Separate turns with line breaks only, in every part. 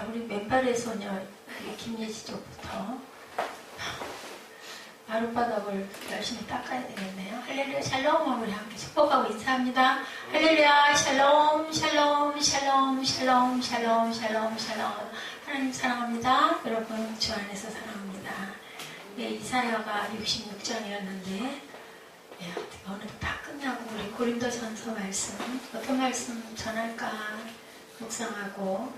자, 우리 맨발의 소녀 김예지 쪽부터 마룻바닥을 열심히 닦아야 되겠네요. 할렐루야 샬롬. 우리 함께 축복하고 인사합니다. 할렐루야 샬롬 샬롬 샬롬 샬롬 샬롬 샬롬 샬롬. 하나님 사랑합니다. 여러분 주 안에서 사랑합니다. 예, 이사야가 66장이었는데 예, 어떻게 오늘 다 끝나고 우리 고린도전서 말씀 어떤 말씀 전할까 묵상하고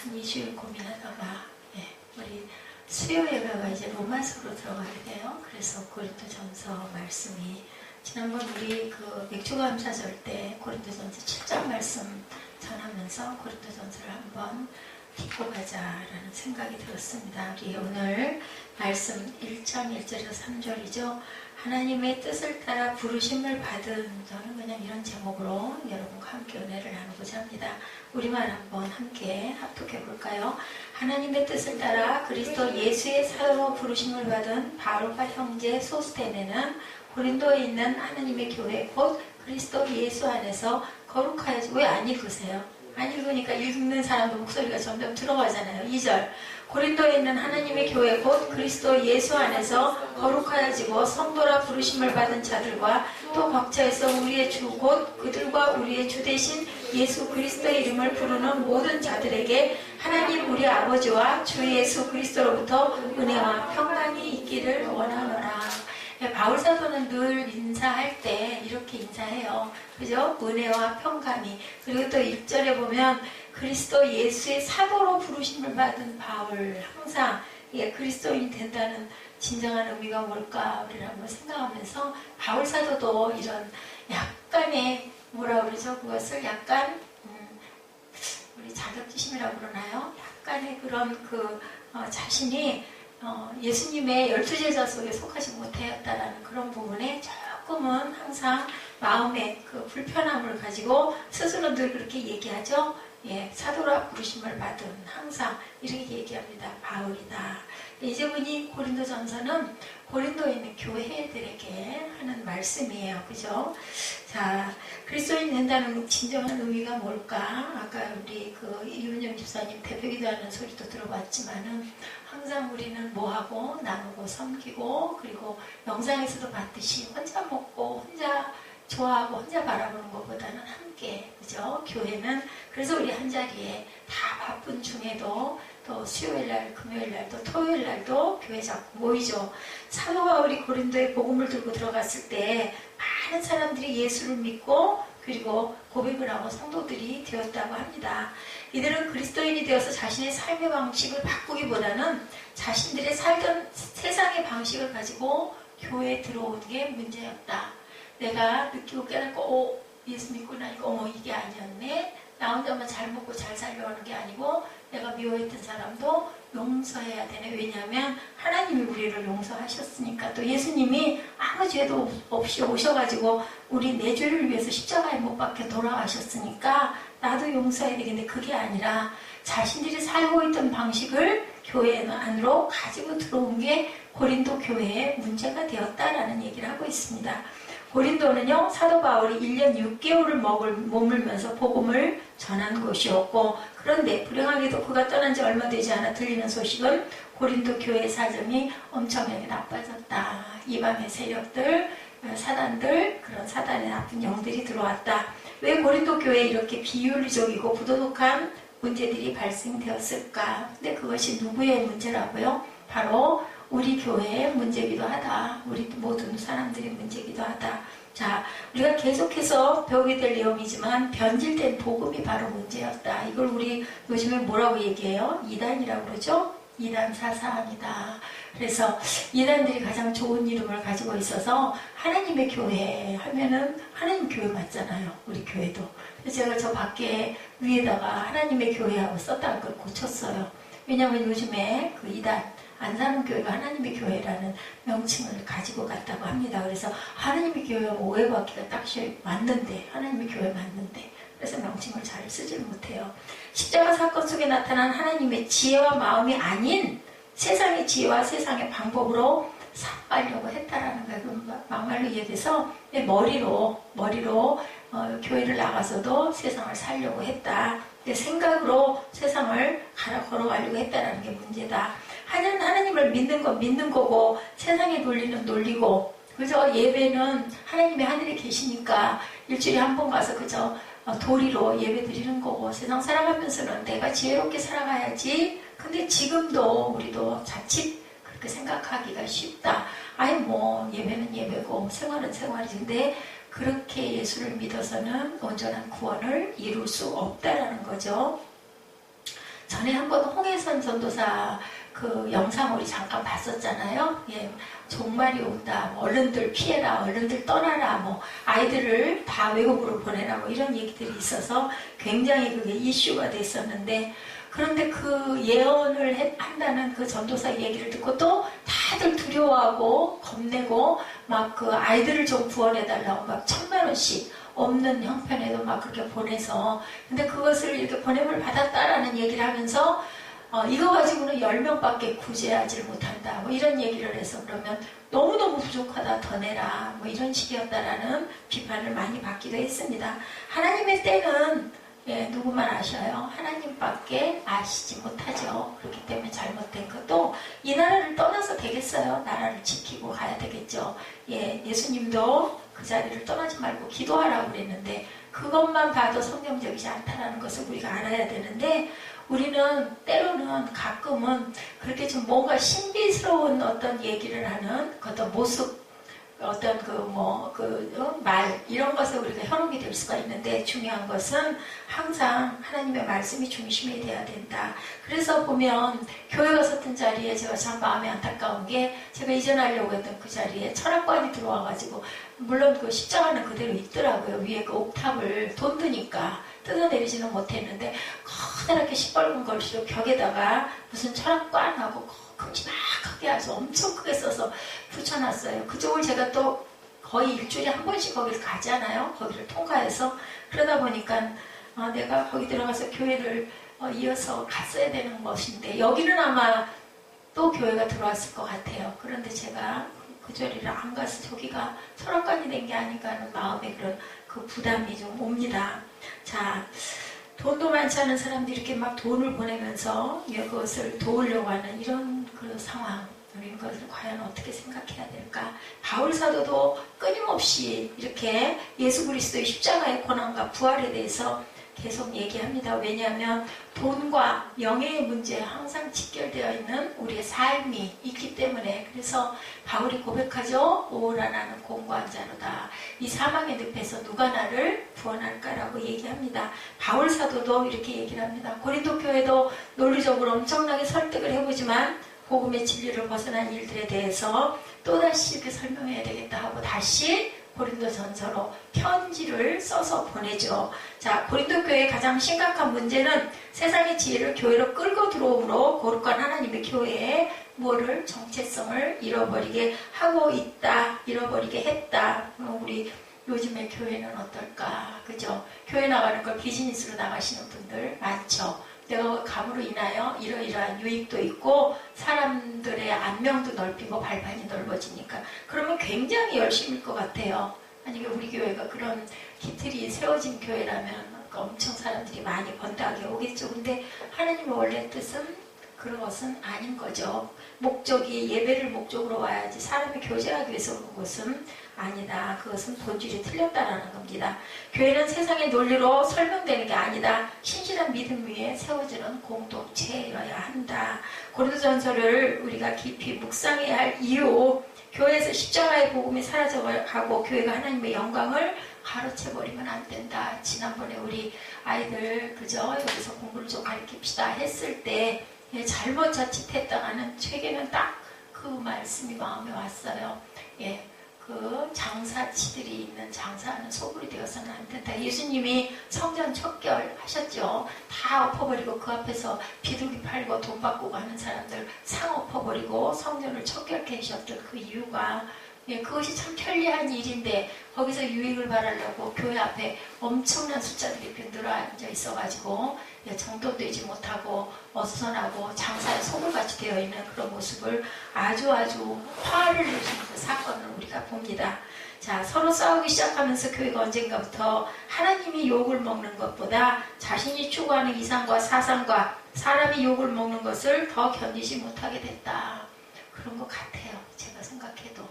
한 2주일 고민하다가 예, 우리 수요 예배가 이제 로마서로 들어가게 돼요. 그래서 고린도전서 말씀이 지난번 우리 그 맥주감사절 때 고린도전서 7장 말씀 전하면서 고린도전서를 한번 딛고 가자라는 생각이 들었습니다. 우리 오늘 말씀 1장 1절에서 3절이죠. 하나님의 뜻을 따라 부르심을 받은, 저는 그냥 이런 제목으로 여러분과 함께 은혜를 나누고자 합니다. 우리말 한번 함께 합독해 볼까요? 하나님의 뜻을 따라 그리스도 예수의 사도로 부르심을 받은 바울과 형제 소스테네는 고린도에 있는 하나님의 교회 곧 그리스도 예수 안에서 거룩하여지. 왜 안 읽으세요? 안 읽으니까 읽는 사람도 목소리가 점점 들어가잖아요. 2절 고린도에 있는 하나님의 교회 곧 그리스도 예수 안에서 거룩하여지고 성도라 부르심을 받은 자들과 또 벅차에서 우리의 주 곧 그들과 우리의 주 대신 예수 그리스도의 이름을 부르는 모든 자들에게 하나님 우리 아버지와 주 예수 그리스도로부터 은혜와 평강이 있기를 원하노라. 바울 사도는 늘 인사할 때 이렇게 인사해요. 그죠? 은혜와 평강이. 그리고 또 1절에 보면 그리스도 예수의 사도로 부르심을 받은 바울. 항상 그리스도인이 된다는 진정한 의미가 뭘까 우리를 한번 생각하면서 바울 사도도 이런 약간의 뭐라 그러죠? 그것을 약간 우리 자격지심이라고 그러나요? 약간의 그런 자신이 예수님의 12제자 속에 속하지 못하였다라는 그런 부분에 조금은 항상 마음의 그 불편함을 가지고 스스로 늘 그렇게 얘기하죠. 예, 사도라 부르심을 받은 항상 이렇게 얘기합니다. 바울이다. 이제 보니 고린도전서는 고린도에 있는 교회들에게 하는 말씀이에요. 그죠? 자, 그리스도인이 된다는 진정한 의미가 뭘까? 아까 우리 이윤영 집사님 대표기도하는 소리도 들어봤지만은 항상 우리는 뭐하고 나누고 섬기고 그리고 영상에서도 봤듯이 혼자 먹고 혼자 좋아하고 혼자 바라보는 것보다는 함께, 그죠? 교회는 그래서 우리 한자리에 다 바쁜 중에도 또 수요일날, 금요일날, 또 토요일날도 교회 자꾸 모이죠. 사도 바울이 고린도에 복음을 들고 들어갔을 때 많은 사람들이 예수를 믿고 그리고 고백을 하고 성도들이 되었다고 합니다. 이들은 그리스도인이 되어서 자신의 삶의 방식을 바꾸기보다는 자신들의 살던 세상의 방식을 가지고 교회에 들어온 게 문제였다. 내가 느끼고 깨닫고 예수 믿고 나니까 이게 아니었네. 나 혼자만 잘 먹고 잘 살려고 하는 게 아니고 내가 미워했던 사람도 용서해야 되네. 왜냐하면 하나님이 우리를 용서하셨으니까. 또 예수님이 아무 죄도 없이 오셔가지고 우리 내 죄를 위해서 십자가에 못 박혀 돌아가셨으니까 나도 용서해야 되겠는데 그게 아니라 자신들이 살고 있던 방식을 교회 안으로 가지고 들어온 게 고린도 교회의 문제가 되었다라는 얘기를 하고 있습니다. 고린도는요, 사도 바울이 1년 6개월을 머물면서 복음을 전한 곳이었고, 그런데 불행하게도 그가 떠난 지 얼마 되지 않아 들리는 소식은 고린도 교회 사정이 엄청나게 나빠졌다. 이방의 세력들, 사단들, 그런 사단의 나쁜 영들이 들어왔다. 왜 고린도 교회에 이렇게 비윤리적이고 부도덕한 문제들이 발생되었을까? 근데 그것이 누구의 문제라고요? 바로 우리 교회의 문제이기도 하다. 우리 모든 사람들의 문제이기도 하다. 자, 우리가 계속해서 배우게 될 내용이지만 변질된 복음이 바로 문제였다. 이걸 우리 요즘에 뭐라고 얘기해요? 이단이라고 그러죠? 이단 사상이다. 그래서 이단들이 가장 좋은 이름을 가지고 있어서 하나님의 교회 하면은 하나님 교회 맞잖아요. 우리 교회도. 그래서 제가 저 밖에 위에다가 하나님의 교회하고 썼다는 걸 고쳤어요. 왜냐하면 요즘에 그 이단 안산교회가 하나님의 교회라는 명칭을 가지고 갔다고 합니다. 그래서 하나님의 교회가 오해받기가 딱 맞는데 하나님의 교회 맞는데 그래서 명칭을 잘 쓰지를 못해요. 십자가 사건 속에 나타난 하나님의 지혜와 마음이 아닌 세상의 지혜와 세상의 방법으로 삭발려고 했다라는 거예요. 막말로 얘기해서 머리로 교회를 나가서도 세상을 살려고 했다. 생각으로 세상을 걸어가려고 했다라는 게 문제다. 하나님을 믿는 건 믿는 거고 세상의 논리는 논리고, 그저 예배는 하나님의 하늘에 계시니까 일주일에 한 번 가서 그저 도리로 예배 드리는 거고, 세상 살아가면서는 내가 지혜롭게 살아가야지. 근데 지금도 우리도 자칫 그렇게 생각하기가 쉽다. 아니 뭐 예배는 예배고 생활은 생활이지. 근데 그렇게 예수를 믿어서는 온전한 구원을 이룰 수 없다라는 거죠. 전에 한번 홍혜선 전도사 그 영상 우리 잠깐 봤었잖아요. 예, 종말이 온다. 뭐 얼른들 피해라. 얼른들 떠나라. 뭐 아이들을 다 외국으로 보내라. 뭐 이런 얘기들이 있어서 굉장히 그게 이슈가 됐었는데, 그런데 그 예언을 한다는 그 전도사 얘기를 듣고 또 다들 두려워하고 겁내고 막 그 아이들을 좀 구원해달라고 막 1,000만 원씩 없는 형편에도 막 그렇게 보내서, 근데 그것을 이렇게 보냄을 받았다라는 얘기를 하면서 이거 가지고는 10명밖에 구제하지 못한다. 뭐 이런 얘기를 해서, 그러면 너무너무 부족하다. 더 내라. 뭐 이런 식이었다라는 비판을 많이 받기도 했습니다. 하나님의 때는 누구만 아셔요? 하나님밖에 아시지 못하죠. 그렇기 때문에 잘못된 것도 이 나라를 떠나서 되겠어요. 나라를 지키고 가야 되겠죠. 예수님도 그 자리를 떠나지 말고 기도하라고 그랬는데 그것만 봐도 성경적이지 않다는 것을 우리가 알아야 되는데, 우리는 때로는 가끔은 그렇게 좀 뭔가 신비스러운 어떤 얘기를 하는 어떤 모습, 어떤 말, 이런 것에 우리가 현혹이 될 수가 있는데, 중요한 것은 항상 하나님의 말씀이 중심이 돼야 된다. 그래서 보면 교회 갔었던 자리에 제가 참 마음이 안타까운 게, 제가 이전하려고 했던 그 자리에 철학관이 들어와가지고, 물론 그 십자가는 그대로 있더라고요. 위에 그 옥탑을 돈 드니까 뜯어내리지는 못했는데, 커다랗게 시뻘건 글씨로 벽에다가 무슨 철학관하고 큼지막하게 아주 엄청 크게 써서 붙여놨어요. 그쪽을 제가 또 거의 일주일에 한 번씩 거기를 가잖아요. 거기를 통과해서. 그러다 보니까 내가 거기 들어가서 교회를 이어서 갔어야 되는 것인데, 여기는 아마 또 교회가 들어왔을 것 같아요. 그런데 제가 그 자리를 안 가서 저기가 철학관이 된 게 아닌가 하는 마음에 그런 그 부담이 좀 옵니다. 자, 돈도 많지 않은 사람들이 이렇게 막 돈을 보내면서 그것을 도우려고 하는 이런 그 상황, 우리는 그것을 과연 어떻게 생각해야 될까? 바울 사도도 끊임없이 이렇게 예수 그리스도의 십자가의 고난과 부활에 대해서 계속 얘기합니다. 왜냐하면 돈과 명예의 문제에 항상 직결되어 있는 우리의 삶이 있기 때문에. 그래서 바울이 고백하죠. 오라 나는 공고한 자로다. 이 사망의 늪에서 누가 나를 구원할까라고 얘기합니다. 바울 사도도 이렇게 얘기를 합니다. 고린도 교회도 논리적으로 엄청나게 설득을 해보지만 복음의 진리를 벗어난 일들에 대해서 또다시 이렇게 설명해야 되겠다 하고 다시 고린도전서로 편지를 써서 보내죠. 자, 고린도 교회의 가장 심각한 문제는 세상의 지혜를 교회로 끌고 들어옴으로 거룩한 하나님의 교회에 뭐를 정체성을 잃어버리게 하고 있다, 잃어버리게 했다. 우리 요즘의 교회는 어떨까, 그죠? 교회 나가는 걸 비즈니스로 나가시는 분들 많죠. 내가 감으로 인하여 이러이러한 유익도 있고 사람들의 안명도 넓히고 발판이 넓어지니까, 그러면 굉장히 열심일 것 같아요. 만약에 우리 교회가 그런 기틀이 세워진 교회라면 엄청 사람들이 많이 번다하게 오겠죠. 근데 하나님의 원래 뜻은 그런 것은 아닌 거죠. 목적이 예배를 목적으로 와야지 사람이 교제하기 위해서 오는 것은 아니다. 그것은 본질이 틀렸다라는 겁니다. 교회는 세상의 논리로 설명되는 게 아니다. 신실한 믿음 위에 세워지는 공동체여야 한다. 고린도전서를 우리가 깊이 묵상해야 할 이유, 교회에서 십자가의 복음이 사라져가고 교회가 하나님의 영광을 가로채버리면 안 된다. 지난번에 우리 아이들 그저 여기서 공부를 좀 가르칩시다 했을 때 잘못 자칫했다가는 책에는 딱 그 말씀이 마음에 왔어요. 그 장사치들이 있는 장사하는 소굴이 되어서는 안 된다. 예수님이 성전 척결 하셨죠. 다 엎어버리고 그 앞에서 비둘기 팔고 돈 바꾸고 하는 사람들 상 엎어버리고 성전을 척결케 하셨던 그 이유가 예, 그것이 참 편리한 일인데 거기서 유익을 바라려고 교회 앞에 엄청난 숫자들이 늘어 앉아 있어가지고 예, 정돈되지 못하고 어수선하고 장사에 소굴같이 되어 있는 그런 모습을 아주 화를 내주는 그 사건을 우리가 봅니다. 자, 서로 싸우기 시작하면서 교회가 언젠가부터 하나님이 욕을 먹는 것보다 자신이 추구하는 이상과 사상과 사람이 욕을 먹는 것을 더 견디지 못하게 됐다. 그런 것 같아요. 제가 생각해도.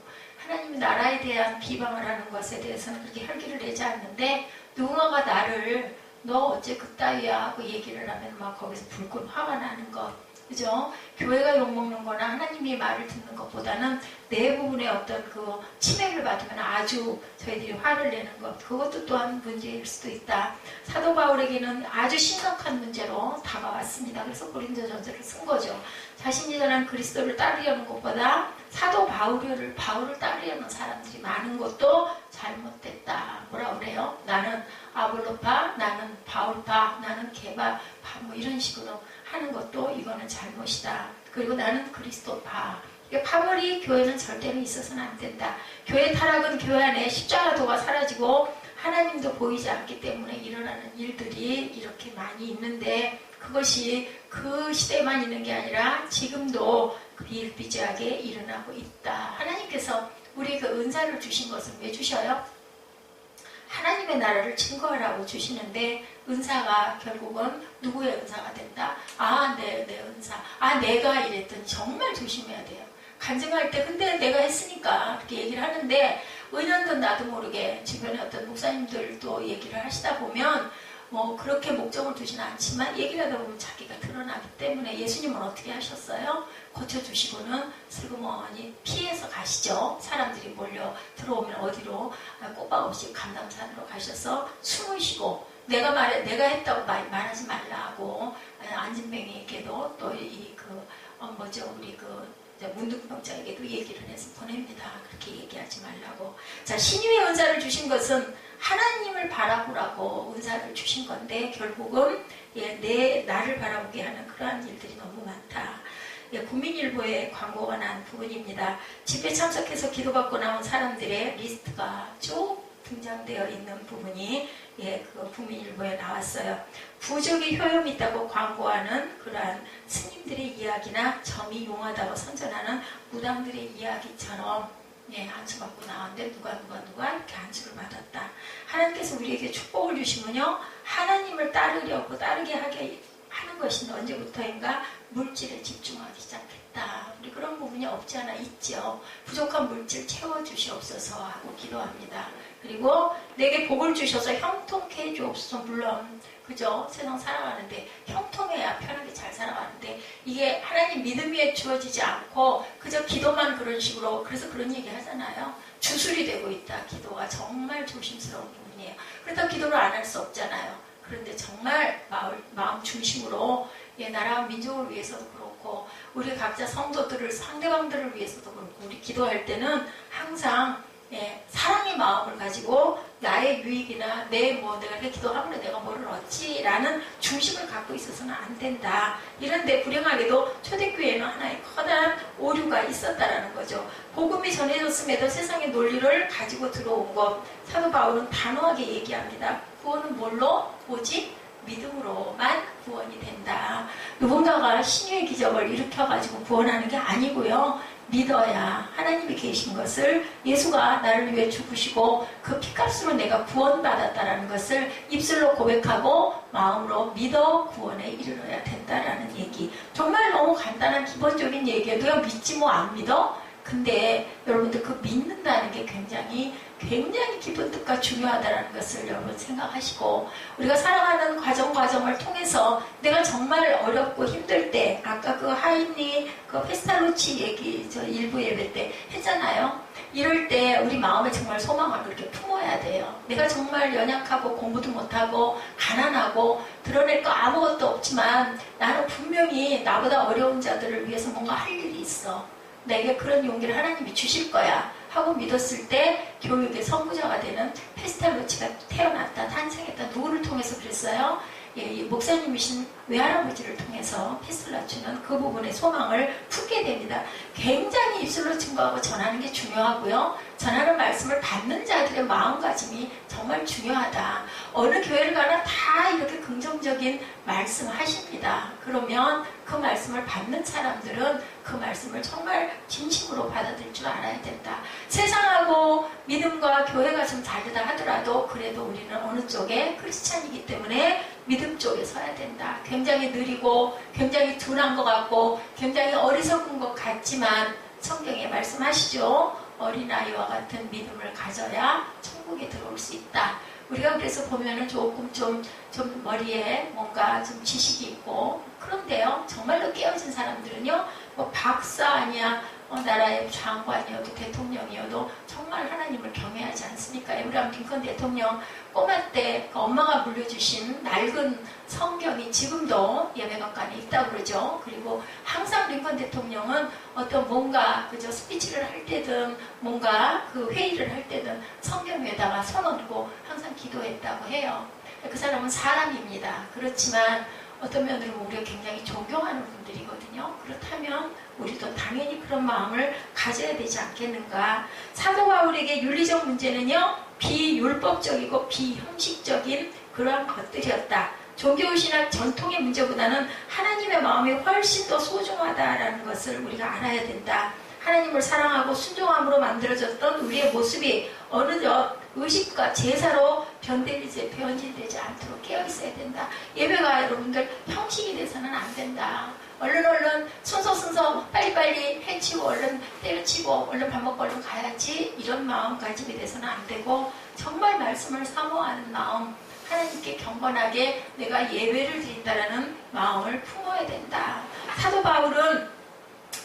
하나님이 나라에 대한 비방을 하는 것에 대해서는 그렇게 혈기를 내지 않는데 누군가가 나를 너 어째 그따위야 하고 얘기를 하면 막 거기서 불끈 화가 나는 것. 그죠? 교회가 욕먹는 거나 하나님이 말을 듣는 것보다는 내 부분에 어떤 그 침해를 받으면 아주 저희들이 화를 내는 것. 그것도 또한 문제일 수도 있다. 사도 바울에게는 아주 심각한 문제로 다가왔습니다. 그래서 고린도전서를 쓴 거죠. 자신이 전한 그리스도를 따르려는 것보다 사도 바울을 따르려는 사람들이 많은 것도 잘못됐다. 뭐라 그래요? 나는 아볼로파, 나는 바울파, 나는 게바파 뭐 이런 식으로 하는 것도 이거는 잘못이다. 그리고 나는 그리스도파. 파벌이 교회는 절대로 있어서는 안 된다. 교회 타락은 교회 안에 십자가도가 사라지고 하나님도 보이지 않기 때문에 일어나는 일들이 이렇게 많이 있는데 그것이 그 시대에만 있는 게 아니라 지금도 비일비재하게 일어나고 있다. 하나님께서 우리에게 은사를 주신 것은 왜 주셔요? 하나님의 나라를 증거하라고 주시는데 은사가 결국은 누구의 은사가 된다? 내 은사. 내가 이랬더니 정말 조심해야 돼요. 간증할 때 근데 내가 했으니까 그렇게 얘기를 하는데 은연든 나도 모르게 주변에 어떤 목사님들도 얘기를 하시다 보면 뭐 그렇게 목적을 두지는 않지만 얘기를 하다 보면 자기가 드러나기 때문에 예수님은 어떻게 하셨어요? 고쳐주시고는 슬그머니 피해서 가시죠. 사람들이 몰려 들어오면 어디로 꼬박없이 감람산으로 가셔서 숨을 쉬고 내가 했다고 말하지 말라고 안진뱅이에게도 또 우리 문둥병자에게도 얘기를 해서 보냅니다. 그렇게 얘기하지 말라고. 자, 신유의 은사를 주신 것은 하나님을 바라보라고 은사를 주신 건데 결국은 나를 바라보게 하는 그러한 일들이 너무 많다. 국민일보에 광고가 난 부분입니다. 집회 참석해서 기도받고 나온 사람들의 리스트가 쭉 등장되어 있는 부분이 그 국민일보에 나왔어요. 부족이 효용이 있다고 광고하는 그러한 스님들의 이야기나 점이 용하다고 선전하는 무당들의 이야기처럼 안수받고 나왔는데 누가 이렇게 안수를 받았다. 하나님께서 우리에게 축복을 주시면요 하나님을 따르게 하게 하는 것이 언제부터인가 물질에 집중하기 시작했다. 우리 그런 부분이 없지 않아 있죠. 부족한 물질 채워주시옵소서 하고 기도합니다. 그리고 내게 복을 주셔서 형통케 해주옵소서. 물론 그죠? 세상 살아가는데 형통해야 편하게 잘 살아가는데 이게 하나님 믿음 위에 주어지지 않고 그저 기도만 그런 식으로 그래서 그런 얘기 하잖아요. 주술이 되고 있다. 기도가 정말 조심스러운 부분이에요. 그렇다고 기도를 안 할 수 없잖아요. 그런데 정말 마음 중심으로 나라와 민족을 위해서도 그렇고 우리 각자 성도들을 상대방들을 위해서도 그렇고 우리 기도할 때는 항상 사랑의 마음을 가지고 나의 유익이나 내가 기도함으로 내가 뭐를 얻지라는 중심을 갖고 있어서는 안 된다. 이런데 불행하게도 초대교회에는 하나의 커다란 오류가 있었다라는 거죠. 복음이 전해졌음에도 세상의 논리를 가지고 들어온 것. 사도 바울은 단호하게 얘기합니다. 구원은 뭘로? 오직 믿음으로만 구원이 된다. 누군가가 신유의 기적을 일으켜가지고 구원하는 게 아니고요. 믿어야 하나님이 계신 것을 예수가 나를 위해 죽으시고 그 피값으로 내가 구원받았다라는 것을 입술로 고백하고 마음으로 믿어 구원에 이르러야 된다라는 얘기. 정말 너무 간단한 기본적인 얘기예요. 내가 믿지 뭐 안 믿어? 근데 여러분들 그 믿는다는 게 굉장히 기쁜 뜻과 중요하다는 것을 여러분 생각하시고 우리가 살아가는 과정을 통해서 내가 정말 어렵고 힘들 때 아까 그 하인이 그 페스탈로치 얘기 저 일부 예배 때 했잖아요. 이럴 때 우리 마음에 정말 소망을 그렇게 품어야 돼요. 내가 정말 연약하고 공부도 못하고 가난하고 드러낼 거 아무것도 없지만 나는 분명히 나보다 어려운 자들을 위해서 뭔가 할 일이 있어. 내게 그런 용기를 하나님이 주실 거야 하고 믿었을 때 교육의 선구자가 되는 페스탈로치가 태어났다, 탄생했다. 누구를 통해서 그랬어요? 목사님이신 외할아버지를 통해서 페슬라추는 그 부분에 소망을 품게 됩니다. 굉장히 입술로 증거하고 전하는 게 중요하고요. 전하는 말씀을 받는 자들의 마음가짐이 정말 중요하다. 어느 교회를 가나 다 이렇게 긍정적인 말씀 하십니다. 그러면 그 말씀을 받는 사람들은 그 말씀을 정말 진심으로 받아들일 줄 알아야 된다. 세상하고 믿음과 교회가 좀 다르다 하더라도 그래도 우리는 어느 쪽에 크리스찬이기 때문에 믿음 쪽에 서야 된다. 굉장히 느리고 굉장히 둔한 것 같고 굉장히 어리석은 것 같지만 성경에 말씀하시죠. 어린아이와 같은 믿음을 가져야 천국에 들어올 수 있다. 우리가 그래서 보면은 조금 좀 머리에 뭔가 좀 지식이 있고 그런데요. 정말로 깨어진 사람들은요. 뭐 박사 아니야 나라의 장관이어도 대통령이어도 정말 하나님을 경외하지 않습니까? 에브라함 링컨 대통령 꼬마 때 엄마가 물려주신 낡은 성경이 지금도 예배관관에 있다고 그러죠. 그리고 항상 링컨 대통령은 어떤 뭔가 그저 스피치를 할 때든 뭔가 그 회의를 할 때든 성경 위에다가 손 얹고 항상 기도했다고 해요. 그 사람은 사람입니다. 그렇지만 어떤 면으로 우리가 굉장히 존경하는 분들이거든요. 그렇다면 우리도 당연히 그런 마음을 가져야 되지 않겠는가. 사도 바울에게 윤리적 문제는요. 비율법적이고 비형식적인 그러한 것들이었다. 종교의식이나 전통의 문제보다는 하나님의 마음이 훨씬 더 소중하다라는 것을 우리가 알아야 된다. 하나님을 사랑하고 순종함으로 만들어졌던 우리의 모습이 어느덧 의식과 제사로 변질되지 않도록 깨어있어야 된다. 예배가 여러분들 형식이 돼서는 안 된다. 얼른 순서 빨리빨리 해치고 얼른 때려치고 얼른 밥 먹고 얼른 가야지 이런 마음가짐이 돼서는 안 되고 정말 말씀을 사모하는 마음 하나님께 경건하게 내가 예배를 드린다라는 마음을 품어야 된다. 사도 바울은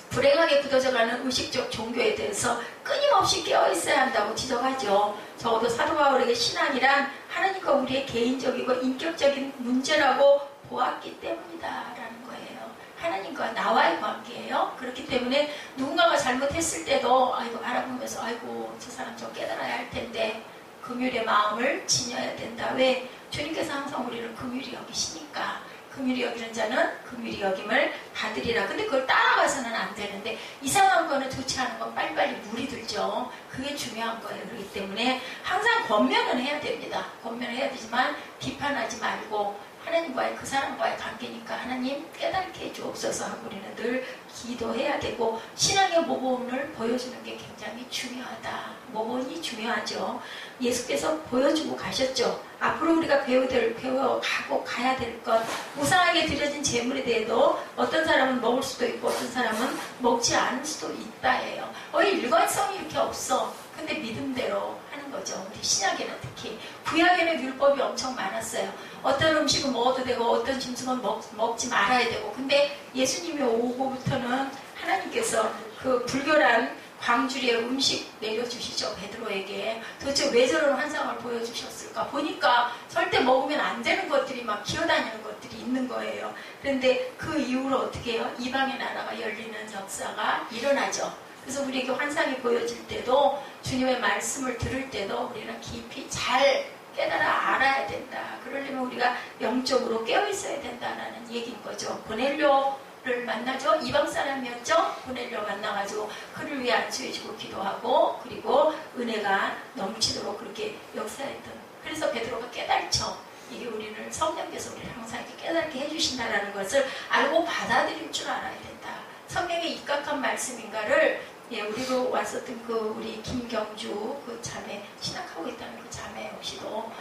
불행하게 굳어져가는 의식적 종교에 대해서 끊임없이 깨어있어야 한다고 지적하죠. 적어도 사도 바울에게 신앙이란 하나님과 우리의 개인적이고 인격적인 문제라고 보았기 때문이다 라는 거예요. 하나님과 나와의 관계예요. 그렇기 때문에 누군가가 잘못했을 때도 아이고 알아보면서 아이고 저 사람 좀 깨달아야 할 텐데 긍휼의 마음을 지녀야 된다. 왜? 주님께서 항상 우리를 긍휼히 여기시니까. 긍휼히 여기는 자는 긍휼히 여김을 받으리라. 근데 그걸 따라가서는 안 되는데 이상한 거는 좋지 않은 건 빨리빨리 물이 들죠. 그게 중요한 거예요. 그렇기 때문에 항상 권면은 해야 됩니다. 권면은 해야 되지만 비판하지 말고 하나님과의 그 사람과의 관계니까 하나님 깨닫게 해주옵소서 하고 우리는 늘 기도해야 되고 신앙의 모범을 보여주는 게 굉장히 중요하다. 모범이 중요하죠. 예수께서 보여주고 가셨죠. 앞으로 우리가 배워가고 가야 될 것, 무상하게 드려진 재물에 대해도 어떤 사람은 먹을 수도 있고 어떤 사람은 먹지 않을 수도 있다예요. 일관성이 이렇게 없어. 근데 믿음대로 하는 거죠. 우리 신약에는 특히 구약에는 율법이 엄청 많았어요. 어떤 음식은 먹어도 되고 어떤 짐승은 먹지 말아야 되고 근데 예수님이 오고부터는 하나님께서 그 불결한 광주리의 음식 내려주시죠. 베드로에게. 도대체 왜 저런 환상을 보여주셨을까? 보니까 절대 먹으면 안 되는 것들이 막 기어다니는 것들이 있는 거예요. 그런데 그 이후로 어떻게 해요? 이방의 나라가 열리는 역사가 일어나죠. 그래서 우리에게 환상이 보여질 때도 주님의 말씀을 들을 때도 우리는 깊이 잘 깨달아 알아야 된다. 그러려면 우리가 영적으로 깨어있어야 된다는 얘기인 거죠. 고넬료를 만나죠. 이방 사람이었죠. 고넬료 만나가지고 그를 위해 안수해주고 기도하고 그리고 은혜가 넘치도록 그렇게 역사했던. 그래서 베드로가 깨달죠. 이게 우리를 성령께서 우리를 항상 이렇게 깨닫게 해주신다는 것을 알고 받아들일 줄 알아야 된다. 성경에 입각한 말씀인가를 우리로 왔었던 우리 김경주 그 자매, 신학하고 있다는 그 자매 역시도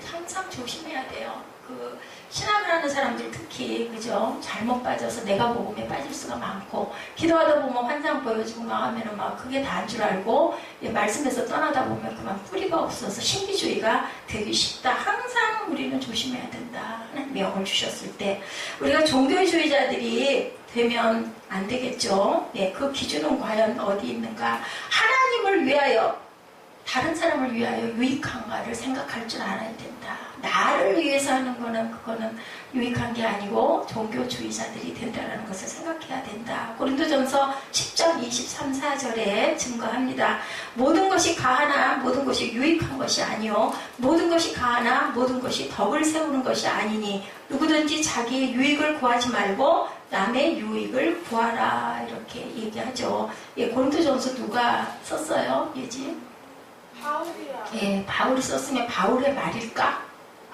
항상 조심해야 돼요. 신학을 하는 사람들 특히, 그죠? 잘못 빠져서 내가 복음에 빠질 수가 많고, 기도하다 보면 환상 보여주고 막 하면은 막 그게 다인 줄 알고, 말씀에서 떠나다 보면 그만 뿌리가 없어서 신비주의가 되기 쉽다. 항상 우리는 조심해야 된다. 하나님 명을 주셨을 때. 우리가 종교주의자들이 되면 안 되겠죠. 그 기준은 과연 어디 있는가? 하나님을 위하여 다른 사람을 위하여 유익한가를 생각할 줄 알아야 된다. 나를 위해서 하는 거는 그거는 유익한 게 아니고 종교주의자들이 된다는 것을 생각해야 된다. 고린도전서 10장 23, 4절에 증거합니다. 모든 것이 가하나 모든 것이 유익한 것이 아니요 모든 것이 가하나 모든 것이 덕을 세우는 것이 아니니 누구든지 자기의 유익을 구하지 말고 남의 유익을 구하라. 이렇게 얘기하죠. 예, 고린도전서 누가 썼어요? 예지?
바울이야.
예, 바울이 썼으면 바울의 말일까?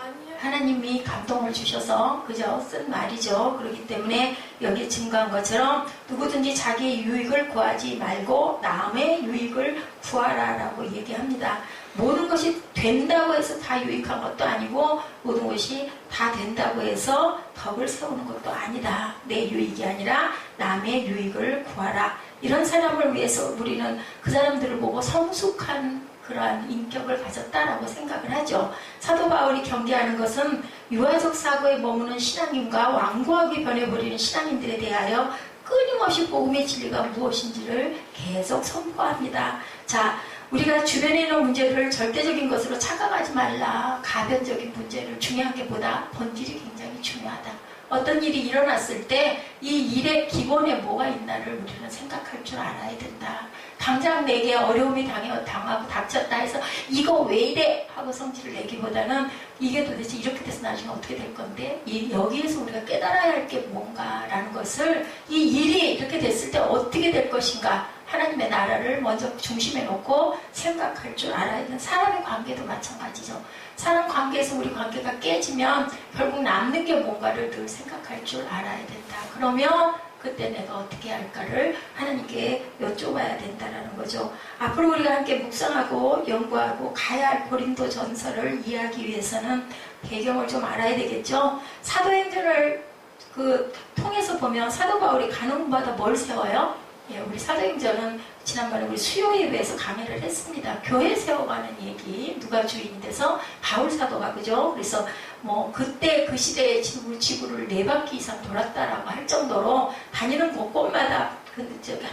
아니요.
하나님이 감동을 주셔서 그저 쓴 말이죠. 그렇기 때문에 여기 증거한 것처럼 누구든지 자기의 유익을 구하지 말고 남의 유익을 구하라라고 얘기합니다. 모든 것이 된다고 해서 다 유익한 것도 아니고 모든 것이 다 된다고 해서 덕을 세우는 것도 아니다. 내 유익이 아니라 남의 유익을 구하라. 이런 사람을 위해서 우리는 그 사람들을 보고 성숙한 그러한 인격을 가졌다라고 생각을 하죠. 사도 바울이 경계하는 것은 유아적 사고에 머무는 신앙인과 완고하게 변해버리는 신앙인들에 대하여 끊임없이 복음의 진리가 무엇인지를 계속 선포합니다. 자, 우리가 주변에 있는 문제를 절대적인 것으로 착각하지 말라. 가변적인 문제를 중요한 게 보다 본질이 굉장히 중요하다. 어떤 일이 일어났을 때 이 일의 기본에 뭐가 있나를 우리는 생각할 줄 알아야 된다. 당장 내게 어려움이 당하고 닥쳤다 해서 이거 왜 이래? 하고 성질을 내기보다는 이게 도대체 이렇게 돼서 나중에 어떻게 될 건데 여기에서 우리가 깨달아야 할 게 뭔가라는 것을 이 일이 이렇게 됐을 때 어떻게 될 것인가 하나님의 나라를 먼저 중심에 놓고 생각할 줄 알아야 되는 사람의 관계도 마찬가지죠. 사람 관계에서 우리 관계가 깨지면 결국 남는 게 뭔가를 늘 생각할 줄 알아야 된다. 그러면 그때 내가 어떻게 할까를 하나님께 여쭤봐야 된다는 거죠. 앞으로 우리가 함께 묵상하고 연구하고 가야 할 고린도 전설을 이해하기 위해서는 배경을 좀 알아야 되겠죠. 사도행전을 통해서 보면 사도 바울이 간혹마다 뭘 세워요? 예, 우리 사도행전은 지난번에 우리 수요 예배에서 강의를 했습니다. 교회 세워가는 얘기, 누가 주인이 돼서 바울 사도가 그죠? 그래서 뭐 그때 그 시대의 지구를 4바퀴 이상 돌았다라고 할 정도로 다니는 곳곳마다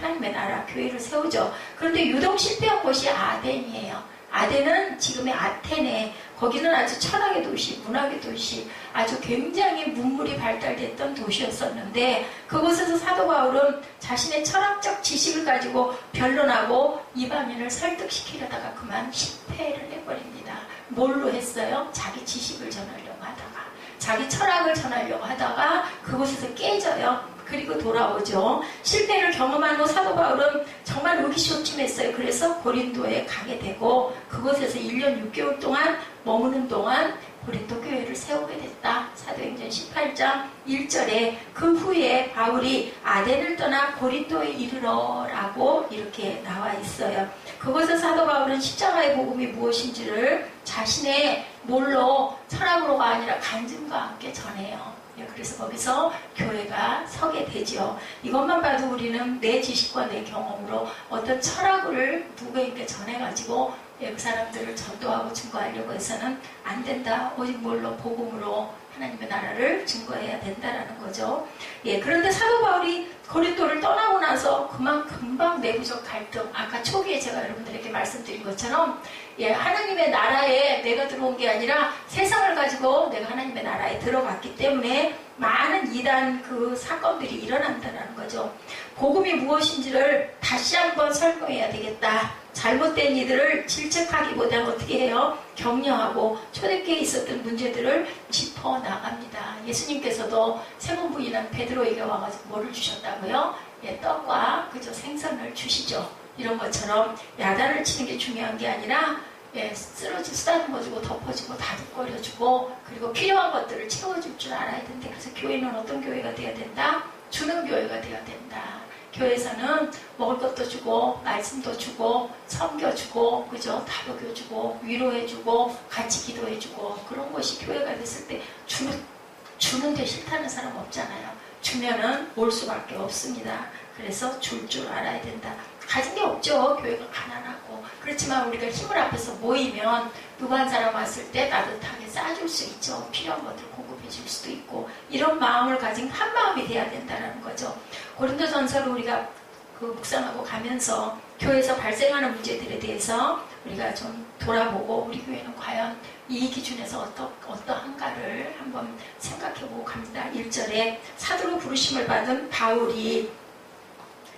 하나님의 나라 교회를 세우죠. 그런데 유독 실패한 곳이 아덴이에요. 아덴은 지금의 아테네, 거기는 아주 철학의 도시, 문학의 도시, 아주 굉장히 문물이 발달됐던 도시였었는데 그곳에서 사도 바울은 자신의 철학적 지식을 가지고 변론하고 이방인을 설득시키려다가 그만 실패를 해버립니다. 뭘로 했어요? 자기 지식을 전하려고 하다가, 자기 철학을 전하려고 하다가 그곳에서 깨져요. 그리고 돌아오죠. 실패를 경험한 후 사도 바울은 정말 의기소침했어요. 그래서 고린도에 가게 되고 그곳에서 1년 6개월 동안 머무는 동안 고린도 교회를 세우게 됐다. 사도행전 18장 1절에 그 후에 바울이 아덴을 떠나 고린도에 이르러라고 이렇게 나와 있어요. 그곳에서 사도 바울은 십자가의 복음이 무엇인지를 자신의 뭘로 철학으로가 아니라 간증과 함께 전해요. 그래서 거기서 교회가 서게 되죠. 이것만 봐도 우리는 내 지식과 내 경험으로 어떤 철학을 누구에게 전해가지고 그 사람들을 전도하고 증거하려고 해서는 안 된다. 오직 뭘로? 복음으로 하나님의 나라를 증거해야 된다라는 거죠. 예, 그런데 사도 바울이 고린도를 떠나고 나서 금방 내부적 갈등, 아까 초기에 제가 여러분들에게 말씀드린 것처럼 예, 하나님의 나라에 내가 들어온 게 아니라 세상을 가지고 내가 하나님의 나라에 들어갔기 때문에 많은 이단 그 사건들이 일어난다는 거죠. 복음이 무엇인지를 다시 한번 설명해야 되겠다. 잘못된 이들을 질책하기보다는 어떻게 해요? 격려하고 초대교회에 있었던 문제들을 짚어나갑니다. 예수님께서도 세 번 부인한 베드로에게 와가지고 뭐를 주셨다고요? 예, 떡과 그저 생선을 주시죠. 이런 것처럼 야단을 치는 게 중요한 게 아니라 예, 쓰다듬어주고 덮어주고 다독거려주고 그리고 필요한 것들을 채워줄 줄 알아야 된다. 그래서 교회는 어떤 교회가 돼야 된다? 주는 교회가 돼야 된다. 교회에서는 먹을 것도 주고 말씀도 주고 섬겨주고 그죠? 다독여주고 위로해주고 같이 기도해주고 그런 것이 교회가 됐을 때 주는데 싫다는 사람 없잖아요. 주면은 올 수밖에 없습니다. 그래서 줄 줄 알아야 된다. 가진 게 없죠. 교회가 가난하고. 그렇지만 우리가 힘을 앞에서 모이면 누구 한 사람 왔을 때 따뜻하게 싸줄 수 있죠. 필요한 것들을 공급해 줄 수도 있고 이런 마음을 가진 한 마음이 돼야 된다는 거죠. 고린도전서를 우리가 묵상하고 가면서 교회에서 발생하는 문제들에 대해서 우리가 좀 돌아보고 우리 교회는 과연 이 기준에서 어떠한가를 한번 생각해보고 갑니다. 1절에 사도로 부르심을 받은 바울이,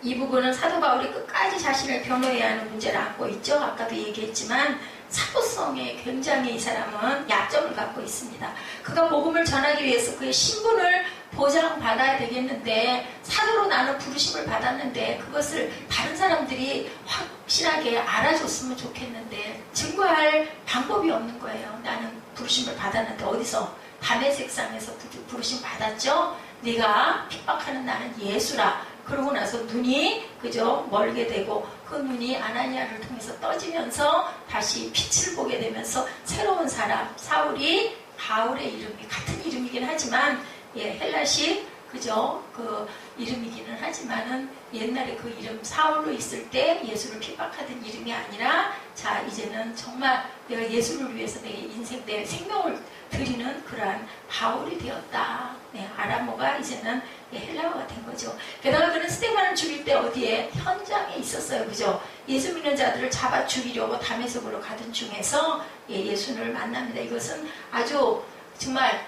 이 부분은 사도 바울이 끝까지 자신을 변호해야 하는 문제를 안고 있죠. 아까도 얘기했지만 사도성에 굉장히 이 사람은 약점을 갖고 있습니다. 그가 복음을 전하기 위해서 그의 신분을 보장받아야 되겠는데, 사도로 나는 부르심을 받았는데 그것을 다른 사람들이 확실하게 알아줬으면 좋겠는데 증거할 방법이 없는 거예요. 나는 부르심을 받았는데 어디서? 다메섹상에서 부르심 받았죠? 네가 핍박하는 나는 예수라. 그러고 나서 눈이 그저 멀게 되고 그 눈이 아나니아를 통해서 떠지면서 다시 빛을 보게 되면서 새로운 사람, 사울이 바울의 이름이 같은 이름이긴 하지만 헬라식 그저 그 이름이기는 하지만은 옛날에 그 이름 사울로 있을 때 예수를 핍박하던 이름이 아니라, 자 이제는 정말 내가 예수를 위해서 내 인생, 내 생명을 드리는 그러한 바울이 되었다. 아람어가 이제는 헬라어가 된 거죠. 게다가 그는 스데반을 죽일 때 어디에? 현장에 있었어요. 그죠? 예수 믿는 자들을 잡아 죽이려고 다메섹으로 가던 중에서 예수를 만납니다. 이것은 아주 정말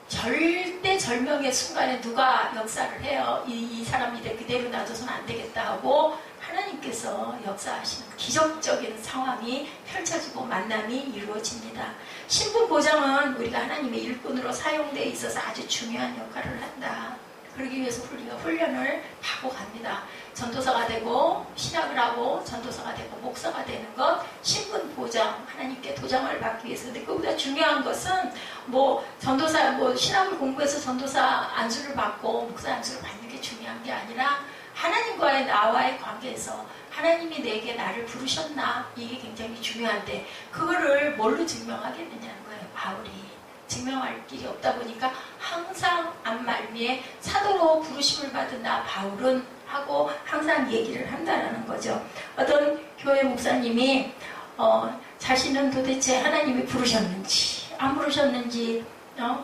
절대절명의 순간에 누가 역사를 해요. 이 사람이 그대로 놔둬서는 안 되겠다 하고 하나님께서 역사하시는 기적적인 상황이 펼쳐지고 만남이 이루어집니다. 신분 보장은 우리가 하나님의 일꾼으로 사용되어 있어서 아주 중요한 역할을 한다. 그러기 위해서 우리가 훈련을 받고 갑니다. 전도사가 되고 신학을 하고 전도사가 되고 목사가 되는 것, 신분 보장, 하나님께 도장을 받기 위해서. 근데 그보다 중요한 것은 전도사 신학을 공부해서 전도사 안수를 받고 목사 안수를 받는 게 중요한 게 아니라 하나님과의 나와의 관계에서 하나님이 내게 나를 부르셨나, 이게 굉장히 중요한데 그거를 뭘로 증명하겠느냐는 거예요. 바울이 증명할 길이 없다 보니까 항상 앞말미에 사도로 부르심을 받은 나 바울은 하고 항상 얘기를 한다는 거죠. 어떤 교회 목사님이 자신은 도대체 하나님이 부르셨는지 안 부르셨는지,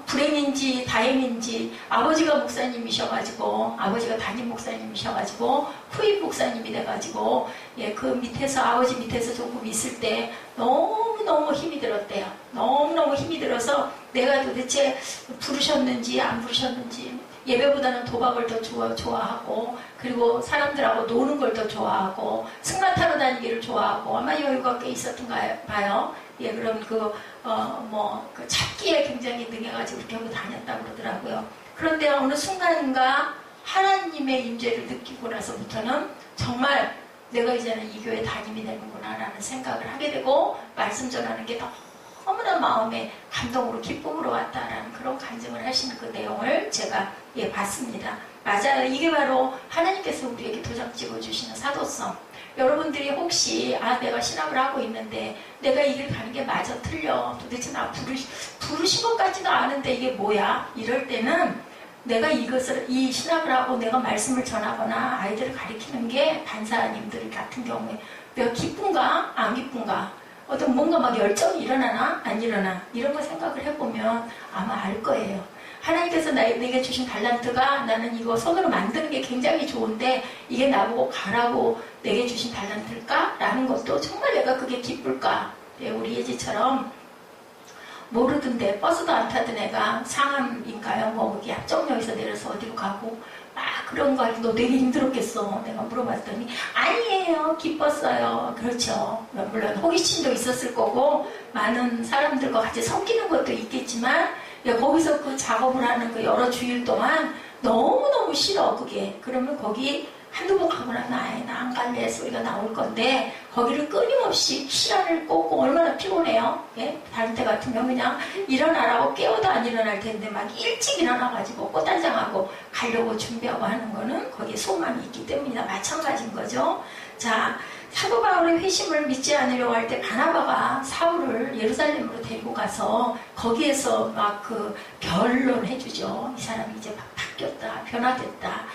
불행인지 다행인지, 아버지가 목사님이셔가지고 아버지가 담임 목사님이셔가지고 후임 목사님이 돼가지고 그 밑에서 아버지 밑에서 조금 있을 때 너무너무 힘이 들었대요. 너무너무 힘이 들어서 내가 도대체 부르셨는지 안 부르셨는지, 예배보다는 도박을 더 좋아하고, 그리고 사람들하고 노는 걸 더 좋아하고, 승마 타러 다니기를 좋아하고, 아마 여유가 꽤 있었던가 봐요. 그럼 그 찾기에 굉장히 능해가지고 그렇게 하고 다녔다고 그러더라고요. 그런데 어느 순간인가 하나님의 임재를 느끼고 나서부터는 정말 내가 이제는 이 교회 담임이 되는구나 라는 생각을 하게 되고, 말씀 전하는 게 너무나 마음에 감동으로 기쁨으로 왔다라는 그런 간증을 하시는 그 내용을 제가 봤습니다. 맞아요. 이게 바로 하나님께서 우리에게 도장 찍어주시는 사도성. 여러분들이 혹시 내가 신학을 하고 있는데 내가 이 길 가는 게 맞아 틀려, 도대체 나 부르신 것 같지도 않은데 이게 뭐야? 이럴 때는 내가 이 신학을 하고 내가 말씀을 전하거나 아이들을 가르치는 게 반사님들 같은 경우에 내가 기쁜가 안 기쁜가, 어떤 뭔가 막 열정이 일어나나 안 일어나, 이런 거 생각을 해보면 아마 알 거예요. 하나님께서 내게 주신 달란트가, 나는 이거 손으로 만드는 게 굉장히 좋은데 이게 나보고 가라고 내게 주신 달란트일까? 라는 것도 정말 내가 그게 기쁠까? 우리 예지처럼 모르던데 버스도 안 타던 애가 상암인가요? 거기 합정역에서 내려서 어디로 가고 막 그런 거 하기 너 되게 힘들었겠어. 내가 물어봤더니 아니에요, 기뻤어요. 그렇죠. 물론 호기심도 있었을 거고 많은 사람들과 같이 섞이는 것도 있겠지만 거기서 그 작업을 하는 그 여러 주일 동안 너무너무 싫어 그게. 그러면 거기 한두 번 가고 나면 나 안 갈래 소리가 나올 건데 거기를 끊임없이 시간을 꽂고 얼마나 피곤해요. 다른 때 같으면 그냥 일어나라고 깨워도 안 일어날 텐데 막 일찍 일어나가지고 꽃단장하고 가려고 준비하고 하는 거는 거기에 소망이 있기 때문이나 마찬가지인 거죠. 자, 사도 바울의 회심을 믿지 않으려고 할 때 바나바가 사울을 예루살렘으로 데리고 가서 거기에서 막 그 변론해주죠. 이 사람이 이제 바뀌었다, 변화됐다.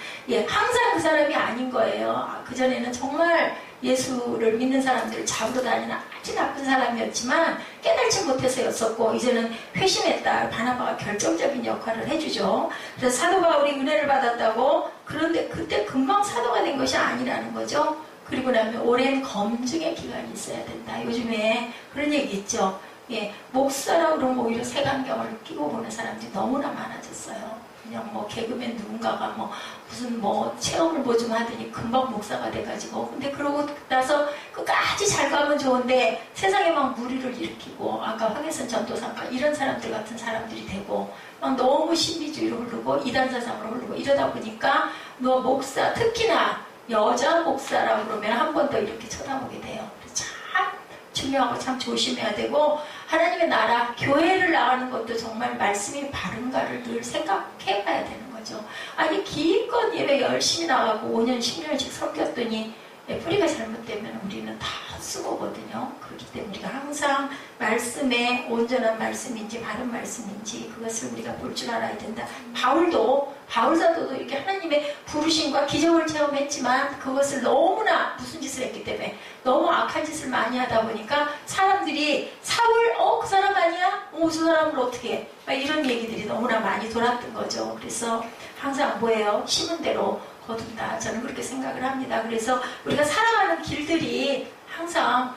항상 그 사람이 아닌 거예요. 그전에는 정말 예수를 믿는 사람들을 잡으러 다니는 아주 나쁜 사람이었지만 깨달지 못해서였었고, 이제는 회심했다. 바나바가 결정적인 역할을 해주죠. 그래서 사도 바울이 은혜를 받았다고, 그런데 그때 금방 사도가 된 것이 아니라는 거죠. 그리고 나면 오랜 검증의 기간이 있어야 된다. 요즘에 그런 얘기 있죠. 예, 목사라고 그러면 오히려 색안경을 끼고 보는 사람들이 너무나 많아졌어요. 그냥 뭐 개그맨 누군가가 뭐 무슨 뭐 체험을 뭐 좀 하더니 금방 목사가 돼가지고, 근데 그러고 나서 끝까지 잘 가면 좋은데 세상에 막 무리를 일으키고, 아까 황혜선 전도사가 이런 사람들 같은 사람들이 되고, 막 너무 신비주의로 흐르고 이단사상으로 흐르고 이러다 보니까 너 목사, 특히나 여자 목사라고 그러면 한 번 더 이렇게 쳐다보게 돼요. 참 중요하고 참 조심해야 되고, 하나님의 나라, 교회를 나가는 것도 정말 말씀이 바른가를 늘 생각해 봐야 되는 거죠. 아니 기껏 예배 열심히 나가고 5년 10년씩 섬겼더니 뿌리가 잘못되면 우리는 다 쓰고거든요. 그렇기 때문에 우리가 항상 말씀에 온전한 말씀인지 바른 말씀인지 그것을 우리가 볼 줄 알아야 된다. 바울 사도도 이렇게 하나님의 부르심과 기적을 체험했지만 그것을 너무나 무슨 짓을 했기 때문에 너무 악한 짓을 많이 하다 보니까 사람들이 사울 그 사람 아니야? 저 사람을 어떻게 해? 막 이런 얘기들이 너무나 많이 돌았던 거죠. 그래서 항상 뭐예요? 심은 대로 거둔다. 저는 그렇게 생각을 합니다. 그래서 우리가 살아가는 길들이 항상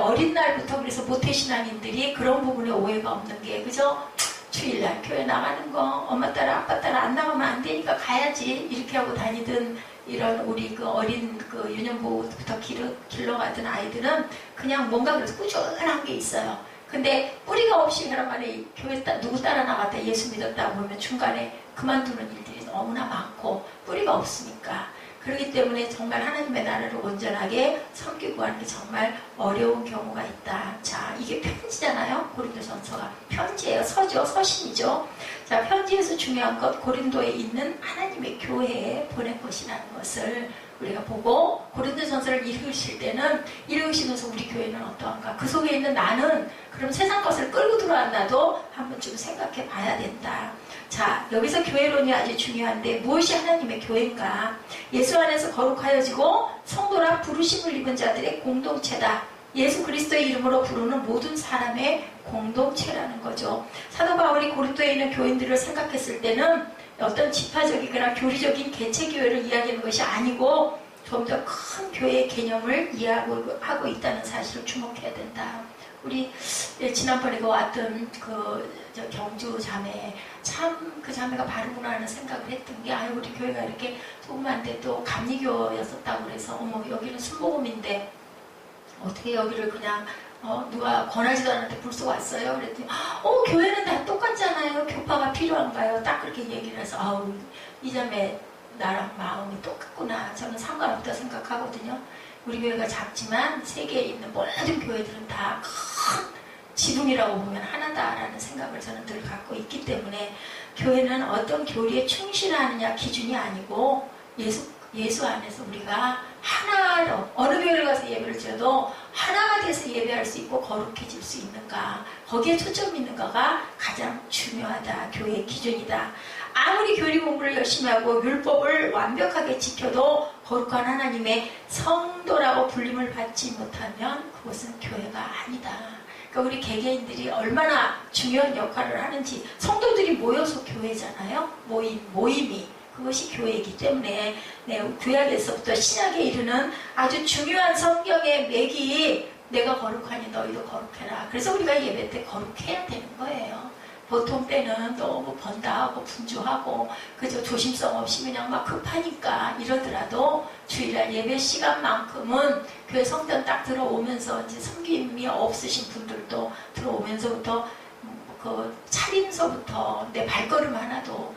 어린 날부터 그래서 모태신앙인들이 그런 부분에 오해가 없는 게, 그죠? 주일날 교회 나가는 거 엄마 따라 아빠 따라 안 나가면 안 되니까 가야지 이렇게 하고 다니던 이런 우리 그 어린 그 유년부부터 길러가던 아이들은 그냥 뭔가 그래서 꾸준한 게 있어요. 근데 뿌리가 없이 그런 말에 교회 누구 따라 나갔다 예수 믿었다 보면 중간에 그만두는 일들이 너무나 많고 뿌리가 없으니까. 그렇기 때문에 정말 하나님의 나라를 온전하게 섬기고 하는 게 정말 어려운 경우가 있다. 자, 이게 편지잖아요. 고린도전서가 편지예요. 서죠. 서신이죠. 자, 편지에서 중요한 것, 고린도에 있는 하나님의 교회에 보낸 것이라는 것을 우리가 보고, 고린도전서를 읽으실 때는 읽으시면서 우리 교회는 어떠한가, 그 속에 있는 나는 그럼 세상 것을 끌고 들어왔나도 한번 좀 생각해 봐야 된다. 자, 여기서 교회론이 아주 중요한데 무엇이 하나님의 교회인가? 예수 안에서 거룩하여지고 성도라 부르심을 입은 자들의 공동체다. 예수 그리스도의 이름으로 부르는 모든 사람의 공동체라는 거죠. 사도 바울이 고린도에 있는 교인들을 생각했을 때는 어떤 지파적이거나 교리적인 개체교회를 이야기하는 것이 아니고 좀 더 큰 교회의 개념을 이해하고 있다는 사실을 주목해야 된다. 우리 지난번에 왔던 저 경주 자매, 참 그 자매가 바르구나 하는 생각을 했던 게, 아유 우리 교회가 이렇게 조그만데 또 감리교였었다고 그래서 어머 여기는 순복음인데 어떻게 여기를 그냥 누가 권하지도 않았는데 불쑥 왔어요. 그랬더니 교회는 다 똑같잖아요. 교파가 필요한가요? 딱 그렇게 얘기를 해서 아우 이 자매 나랑 마음이 똑같구나. 저는 상관없다 생각하거든요. 우리 교회가 작지만 세계에 있는 모든 교회들은 다 큰 지붕이라고 보면 하나다라는 생각을 저는 늘 갖고 있기 때문에 교회는 어떤 교리에 충실하느냐 기준이 아니고 예수 안에서 우리가 하나로 어느 교회를 가서 예배를 드려도 하나가 돼서 예배할 수 있고 거룩해질 수 있는가, 거기에 초점이 있는가가 가장 중요하다. 교회의 기준이다. 아무리 교리 공부를 열심히 하고 율법을 완벽하게 지켜도 거룩한 하나님의 성도라고 불림을 받지 못하면 그것은 교회가 아니다. 그러니까 우리 개개인들이 얼마나 중요한 역할을 하는지, 성도들이 모여서 교회잖아요. 모임이 그것이 교회이기 때문에 구약에서부터 신약에 이르는 아주 중요한 성경의 맥이 내가 거룩하니 너희도 거룩해라. 그래서 우리가 예배 때 거룩해야 되는 거예요. 보통 때는 너무 번다하고 분주하고 그저 조심성 없이 그냥 막 급하니까 이러더라도 주일날 예배 시간만큼은 교회 성전 딱 들어오면서 이제 섬김이 없으신 분들도 들어오면서부터 그 차림서부터 내 발걸음 하나도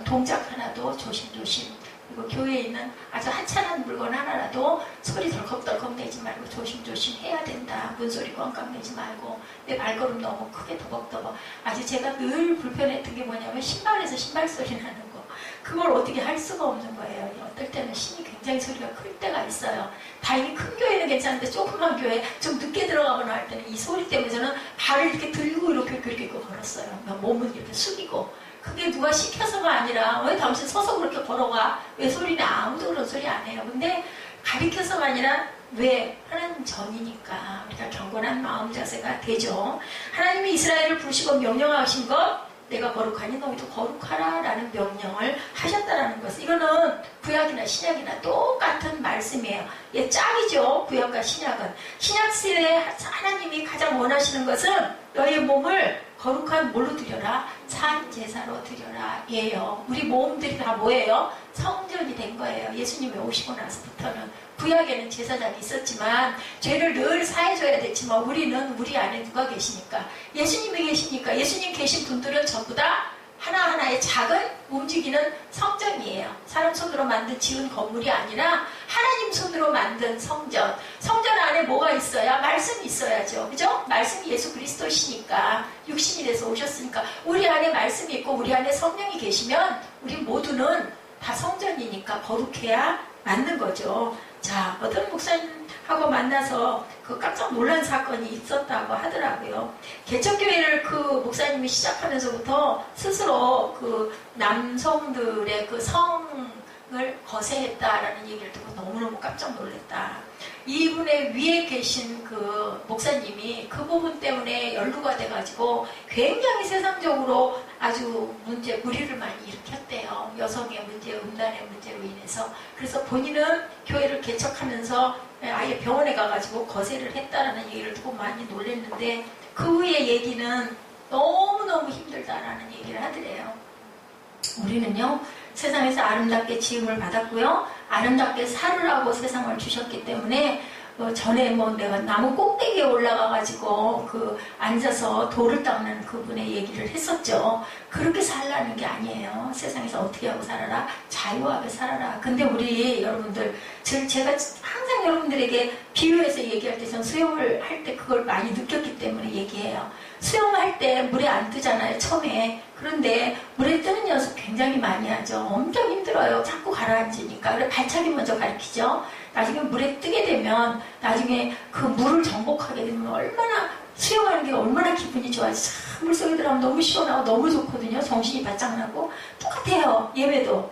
동작 하나도 조심조심, 그리고 교회에 있는 아주 하찮은 물건 하나라도 소리 덜컥덜컥 내지 말고 조심조심 해야 된다. 문소리 꽝꽝 내지 말고 내 발걸음 너무 크게 더벅더벅. 아주 제가 늘 불편했던 게 뭐냐면 신발에서 신발 소리 나는 거, 그걸 어떻게 할 수가 없는 거예요. 어떨 때는 신이 굉장히 소리가 클 때가 있어요. 다행히 큰 교회는 괜찮은데 조그만 교회 좀 늦게 들어가거나 할 때는 이 소리 때문에 저는 발을 이렇게 들고 이렇게 걸었어요. 몸을 이렇게 숙이고. 그게 누가 시켜서가 아니라 왜 당신 서서 그렇게 걸어가? 왜 소리냐? 아무도 그런 소리 안 해요. 근데 가리켜서가 아니라 왜? 하나님 전이니까 우리가 경건한 마음 자세가 되죠. 하나님이 이스라엘을 부르시고 명령하신 것, 내가 거룩하니 너희도 거룩하라 라는 명령을 하셨다라는 것은, 이거는 구약이나 신약이나 똑같은 말씀이에요. 이게 짝이죠. 구약과 신약은. 신약 시대에 하나님이 가장 원하시는 것은 너희의 몸을 거룩한 뭘로 드려라? 산 제사로 드려라 예요. 우리 몸들이 다 뭐예요? 성전이 된 거예요. 예수님이 오시고 나서부터는. 구약에는 제사장이 있었지만 죄를 늘 사해줘야 됐지만 우리는 우리 안에 누가 계시니까? 예수님이 계시니까. 예수님 계신 분들은 전부 다 하나하나의 작은 움직이는 성전이에요. 사람 손으로 만든 지은 건물이 아니라 하나님 손으로 만든 성전. 성전 안에 뭐가 있어야? 말씀이 있어야죠. 그죠? 말씀이 예수 그리스도시니까, 육신이 돼서 오셨으니까 우리 안에 말씀이 있고 우리 안에 성령이 계시면 우리 모두는 다 성전이니까 거룩해야 맞는 거죠. 자, 어떤 목사님하고 만나서 그 깜짝 놀란 사건이 있었다고 하더라고요. 개척교회를 그 목사님이 시작하면서부터 스스로 그 남성들의 그 성을 거세했다라는 얘기를 듣고 너무너무 깜짝 놀랐다. 이분의 위에 계신 그 목사님이 그 부분 때문에 연루가 돼가지고 굉장히 세상적으로 아주 무리를 많이 일으켰대요. 여성의 문제, 음란의 문제로 인해서. 그래서 본인은 교회를 개척하면서 아예 병원에 가가지고 거세를 했다라는 얘기를 듣고 많이 놀랐는데, 그 후의 얘기는 너무너무 힘들다라는 얘기를 하더래요. 우리는요, 세상에서 아름답게 지음을 받았고요, 아름답게 살으라고 세상을 주셨기 때문에 전에 내가 나무 꼭대기에 올라가가지고 앉아서 돌을 닦는 그분의 얘기를 했었죠. 그렇게 살라는 게 아니에요. 세상에서 어떻게 하고 살아라? 자유하게 살아라. 근데 우리 여러분들, 제가 항상 여러분들에게 비유해서 얘기할 때, 전 수영을 할 때 그걸 많이 느꼈기 때문에 얘기해요. 수영할 때 물에 안 뜨잖아요, 처음에. 그런데 물에 뜨는 연습 굉장히 많이 하죠. 엄청 힘들어요. 자꾸 가라앉으니까. 그래 발차기 먼저 가르치죠. 나중에 물에 뜨게 되면, 나중에 그 물을 정복하게 되면 얼마나, 수영하는 게 얼마나 기분이 좋아지. 물속에 들어가면 너무 시원하고 너무 좋거든요. 정신이 바짝 나고. 똑같아요. 예배도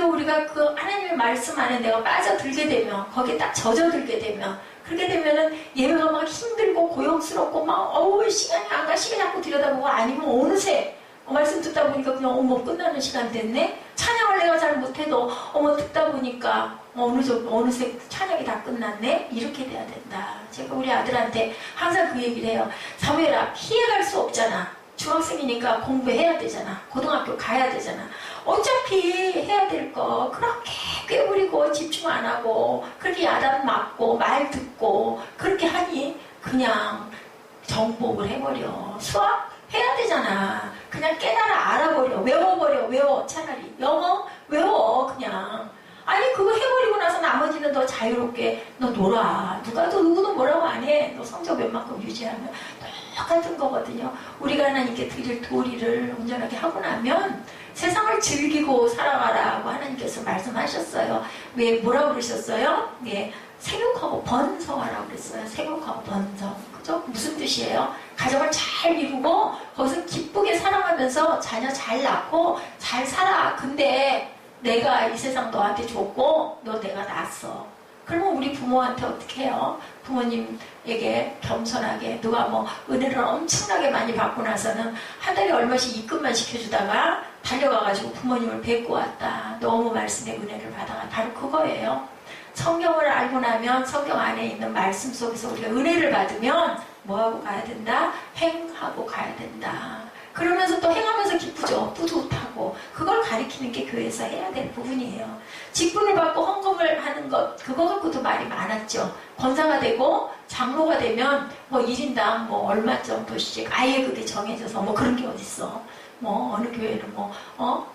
우리가 그 하나님의 말씀 안에 내가 빠져들게 되면, 거기에 딱 젖어들게 되면, 그렇게 되면은 예배가 막 힘들고 고용스럽고 막 시간이 안 가, 시간 자꾸 들여다보고, 아니면 어느새 말씀 듣다 보니까 그냥 끝나는 시간 됐네. 찬양을 내가 잘 못해도 듣다 보니까 어느새 찬양이 다 끝났네. 이렇게 돼야 된다. 제가 우리 아들한테 항상 그 얘기를 해요. 사무엘아, 피해갈 수 없잖아. 중학생이니까 공부해야 되잖아. 고등학교 가야 되잖아. 어차피 해야 될 거 그렇게 꾀부리고 집중 안 하고 그렇게 야단 맞고 말 듣고 그렇게 하니 그냥 정복을 해버려. 수학 해야 되잖아. 그냥 깨달아 알아버려. 외워. 차라리 영어 외워. 그냥. 아니 그거 해버리고 나서 나머지는 더 자유롭게 너 놀아. 누구도 뭐라고 안 해. 너 성적 웬만큼 유지하면 똑같은 거거든요. 우리가 하나님께 드릴 도리를 온전하게 하고 나면 세상을 즐기고 살아가라고 하나님께서 말씀하셨어요. 왜 뭐라고 그러셨어요? 예, 생육하고 번성하라고 그랬어요. 생육하고 번성. 그죠? 무슨 뜻이에요? 가정을 잘 이루고 거기서 기쁘게 살아가면서 자녀 잘 낳고 잘 살아. 근데 내가 이 세상 너한테 줬고 너 내가 낳았어. 그러면 우리 부모한테 어떻게 해요? 부모님에게 겸손하게 누가 은혜를 엄청나게 많이 받고 나서는 한 달에 얼마씩 입금만 시켜주다가 달려가가지고 부모님을 뵙고 왔다. 너무 말씀의 은혜를 받아가. 바로 그거예요. 성경을 알고 나면 성경 안에 있는 말씀 속에서 우리가 은혜를 받으면 뭐하고 가야 된다? 행하고 가야 된다. 그러면서 또 행하면서 기쁘죠. 뿌듯하고. 그걸 가리키는 게 교회에서 해야 될 부분이에요. 직분을 받고 헌금을 하는 것, 그거 갖고도 말이 많았죠. 권사가 되고 장로가 되면 1인당 얼마 정도씩 아예 그게 정해져서 그런 게 어딨어. 어느 교회는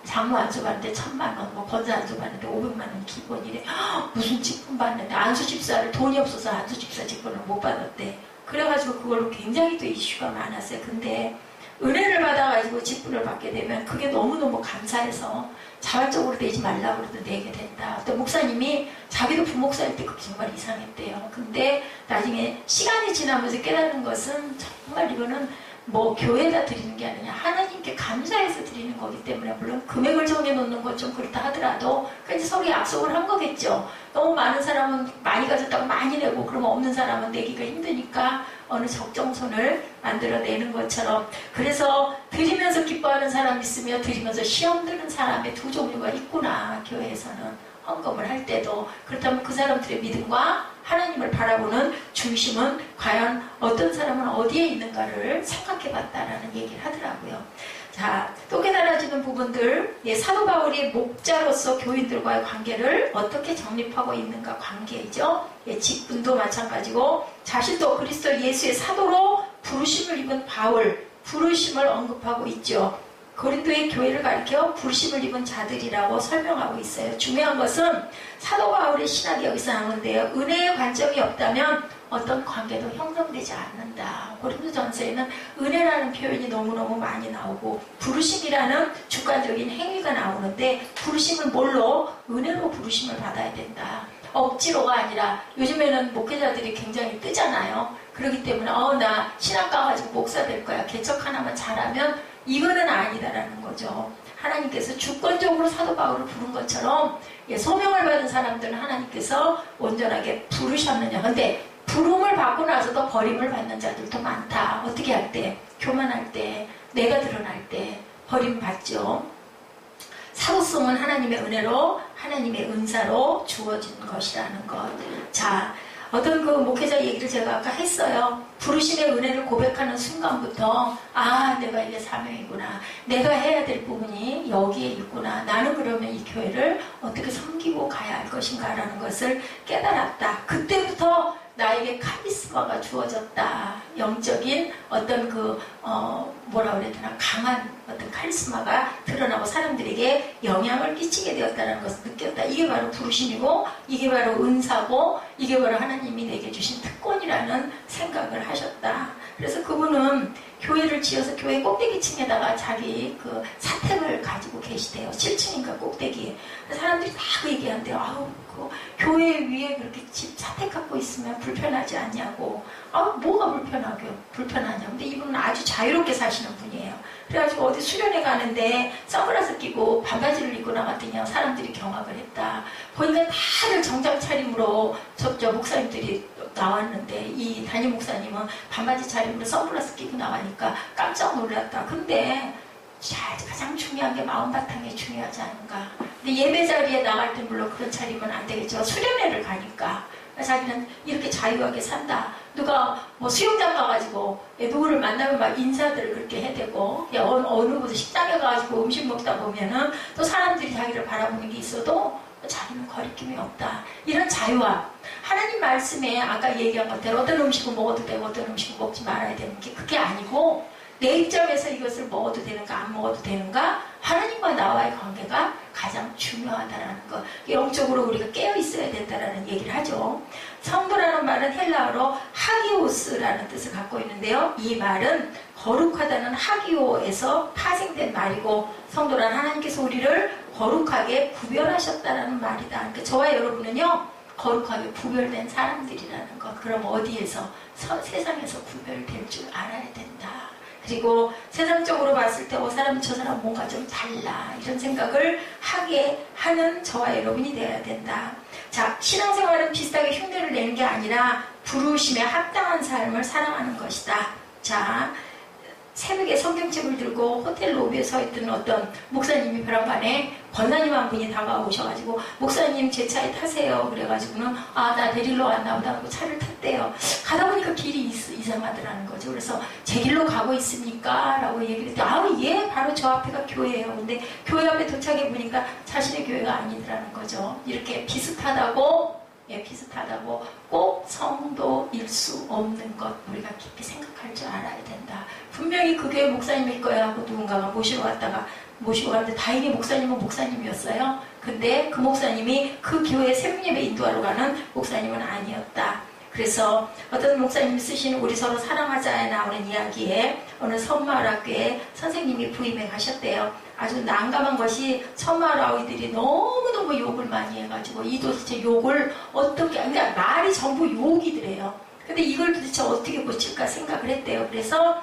장로 안수받는데 1,000만 원, 권사 안수받는데 500만 원 기본이래. 무슨 직분 받는데 안수집사를 돈이 없어서 안수집사 직분을 못 받았대. 그래가지고 그걸로 굉장히 또 이슈가 많았어요. 근데 은혜를 받아가지고 직분을 받게 되면 그게 너무너무 감사해서 자발적으로 내지 말라고 그래도 내게 된다. 어떤 목사님이 자기도 부목사일 때 그게 정말 이상했대요. 근데 나중에 시간이 지나면서 깨닫는 것은 정말 이거는 교회에다 드리는 게 아니냐. 하나님께 감사해서 드리는 거기 때문에 물론 금액을 정해놓는 건 좀 그렇다 하더라도 이제 서로 약속을 한 거겠죠. 너무 많은 사람은 많이 가졌다고 많이 내고 그러면 없는 사람은 내기가 힘드니까 어느 적정선을 만들어내는 것처럼 그래서 드리면서 기뻐하는 사람이 있으며 드리면서 시험 드는 사람의 두 종류가 있구나. 교회에서는 헌금을 할 때도 그렇다면 그 사람들의 믿음과 하나님을 바라보는 중심은 과연 어떤 사람은 어디에 있는가를 생각해 봤다라는 얘기를 하더라고요. 자, 또 깨달아지는 부분들, 사도 바울이 목자로서 교인들과의 관계를 어떻게 정립하고 있는가 관계이죠. 직분도 마찬가지고 자신도 그리스도 예수의 사도로 부르심을 입은 바울, 부르심을 언급하고 있죠. 고린도의 교회를 가리켜 부르심을 입은 자들이라고 설명하고 있어요. 중요한 것은 사도 바울의 신학이 여기서 나오는데요. 은혜의 관점이 없다면 어떤 관계도 형성되지 않는다. 고린도전서에는 은혜라는 표현이 너무너무 많이 나오고 부르심이라는 주관적인 행위가 나오는데 부르심을 뭘로? 은혜로 부르심을 받아야 된다. 억지로가 아니라 요즘에는 목회자들이 굉장히 뜨잖아요. 그렇기 때문에 나 신학 가가지고 목사 될 거야. 개척 하나만 잘하면 이거는 아니다라는 거죠. 하나님께서 주권적으로 사도 바울을 부른 것처럼 소명을 받은 사람들은 하나님께서 온전하게 부르셨느냐. 근데 부름을 받고 나서도 버림을 받는 자들도 많다. 어떻게 할 때? 교만할 때, 내가 드러날 때 버림받죠. 사도성은 하나님의 은혜로 하나님의 은사로 주어진 것이라는 것. 자, 어떤 그 목회자 얘기를 제가 아까 했어요. 부르심의 은혜를 고백하는 순간부터 내가 이게 사명이구나. 내가 해야 될 부분이 여기에 있구나. 나는 그러면 이 교회를 어떻게 섬기고 가야 할 것인가 라는 것을 깨달았다. 그때부터 나에게 카리스마가 주어졌다. 영적인 어떤 뭐라 그래야 되나 강한 어떤 카리스마가 드러나고 사람들에게 영향을 끼치게 되었다는 것을 느꼈다. 이게 바로 부르심이고 이게 바로 은사고 이게 바로 하나님이 내게 주신 특권이라는 생각을 하셨다. 그래서 그분은 교회를 지어서 교회 꼭대기층에다가 자기 그 사택을 가지고 계시대요. 7층인가 꼭대기에. 사람들이 다 그 얘기한대요. 그 교회 위에 그렇게 집 사택 갖고 있으면 불편하지 않냐고. 뭐가 불편하냐. 근데 이분은 아주 자유롭게 사시는 분이에요. 그래가지고 어디 수련회 가는데 선글라스 끼고 반바지를 입고 나갔더니 사람들이 경악을 했다. 보니까 다들 정장 차림으로 저 목사님들이 나왔는데 이 담임 목사님은 반바지 차림으로 선글라스 끼고 나가니까 깜짝 놀랐다. 근데 가장 중요한 게 마음바탕이 중요하지 않은가. 근데 예배 자리에 나갈 때 물론 그런 차림은 안 되겠죠. 수련회를 가니까 자기는 이렇게 자유하게 산다. 누가 수영장 가가지고 누구를 만나면 막 인사들을 그렇게 해대고 어느 곳에 식당에 가가지고 음식 먹다 보면은 또 사람들이 자기를 바라보는 게 있어도 자기는 거리낌이 없다. 이런 자유함. 하나님 말씀에 아까 얘기한 것대로 어떤 음식은 먹어도 되고 어떤 음식은 먹지 말아야 되는 게 그게 아니고 내 입장에서 이것을 먹어도 되는가 안 먹어도 되는가 하나님과 나와의 관계가 가장 중요하다라는 것. 영적으로 우리가 깨어 있어야 된다라는 얘기를 하죠. 성도라는 말은 헬라어로 하기오스라는 뜻을 갖고 있는데요. 이 말은 거룩하다는 하기오에서 파생된 말이고 성도란 하나님께서 우리를 거룩하게 구별하셨다라는 말이다. 그러니까 저와 여러분은요. 거룩하게 구별된 사람들이라는 것. 그럼 어디에서? 세상에서 구별될 줄 알아야 된다. 그리고 세상적으로 봤을 때 사람 저 사람 뭔가 좀 달라 이런 생각을 하게 하는 저와 여러분이 되어야 된다. 자, 신앙생활은 비슷하게 흉내를 내는 게 아니라 부르심에 합당한 삶을 살아가는 것이다. 자, 새벽에 성경책을 들고 호텔 로비에 서 있던 어떤 목사님이 벼랑간에 권사님 한 분이 다가오셔가지고 목사님 제 차에 타세요. 그래가지고는 나 데리러 왔나 보다 하고 차를 탔대요. 가다 보니까 길이 이상하더라는 거죠. 그래서 제 길로 가고 있습니까? 라고 얘기를 했더니 예, 바로 저 앞에가 교회예요. 근데 교회 앞에 도착해 보니까 자신의 교회가 아니더라는 거죠. 이렇게 비슷하다고 꼭 성도일 수 없는 것 우리가 깊이 생각할 줄 알아야 된다. 분명히 그 교회 목사님일 거야 하고 누군가가 모시고 왔는데 다행히 목사님은 목사님이었어요. 근데 그 목사님이 그 교회 새벽예배 인도하러 가는 목사님은 아니었다. 그래서 어떤 목사님이 쓰시는 우리 서로 사랑하자에 나오는 이야기에 어느 섬마을학교에 선생님이 부임해 가셨대요. 아주 난감한 것이 섬마을 아이들이 너무너무 욕을 많이 해가지고 이 도대체 욕을 어떻게, 그러니까 말이 전부 욕이더래요. 근데 이걸 도대체 어떻게 고칠까 생각을 했대요. 그래서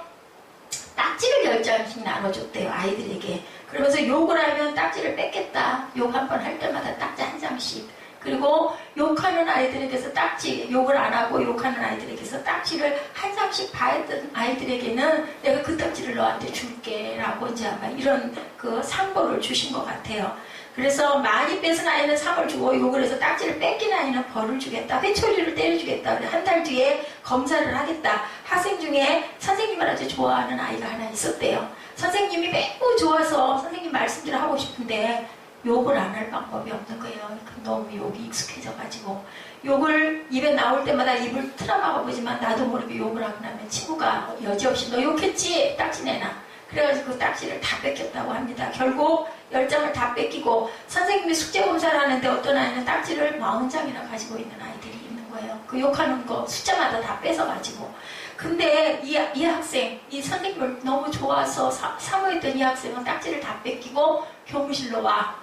딱지를 10장씩 나눠줬대요, 아이들에게. 그러면서 욕을 하면 딱지를 뺏겠다. 욕 한 번 할 때마다 딱지 한 장씩. 그리고 욕하는 아이들에게서 딱지, 욕을 안 하고 욕하는 아이들에게서 딱지를 한 장씩 봐했던 아이들에게는 내가 그 딱지를 너한테 줄게 라고 이제 아마 이런 그 상보를 주신 것 같아요. 그래서 많이 뺏은 아이는 상을 주고 욕을 해서 딱지를 뺏긴 아이는 벌을 주겠다. 회초리를 때려주겠다. 한 달 뒤에 검사를 하겠다. 학생 중에 선생님을 아주 좋아하는 아이가 하나 있었대요. 선생님이 매우 좋아서 선생님 말씀들을 하고 싶은데 욕을 안 할 방법이 없는 거예요. 너무 욕이 익숙해져가지고 욕을 입에 나올 때마다 입을 틀어막아 보지만 나도 모르게 욕을 하고 나면 친구가 여지없이 너 욕했지? 딱지 내놔. 그래가지고 그 딱지를 다 뺏겼다고 합니다. 결국 10장을 다 뺏기고 선생님이 숙제 검사를 하는데 어떤 아이는 딱지를 40장이나 가지고 있는 아이들이 있는 거예요. 그 욕하는 거 숫자마다 다 뺏어가지고. 근데 이 학생, 이 선생님을 너무 좋아서 사모했던 이 학생은 딱지를 다 뺏기고 교무실로 와.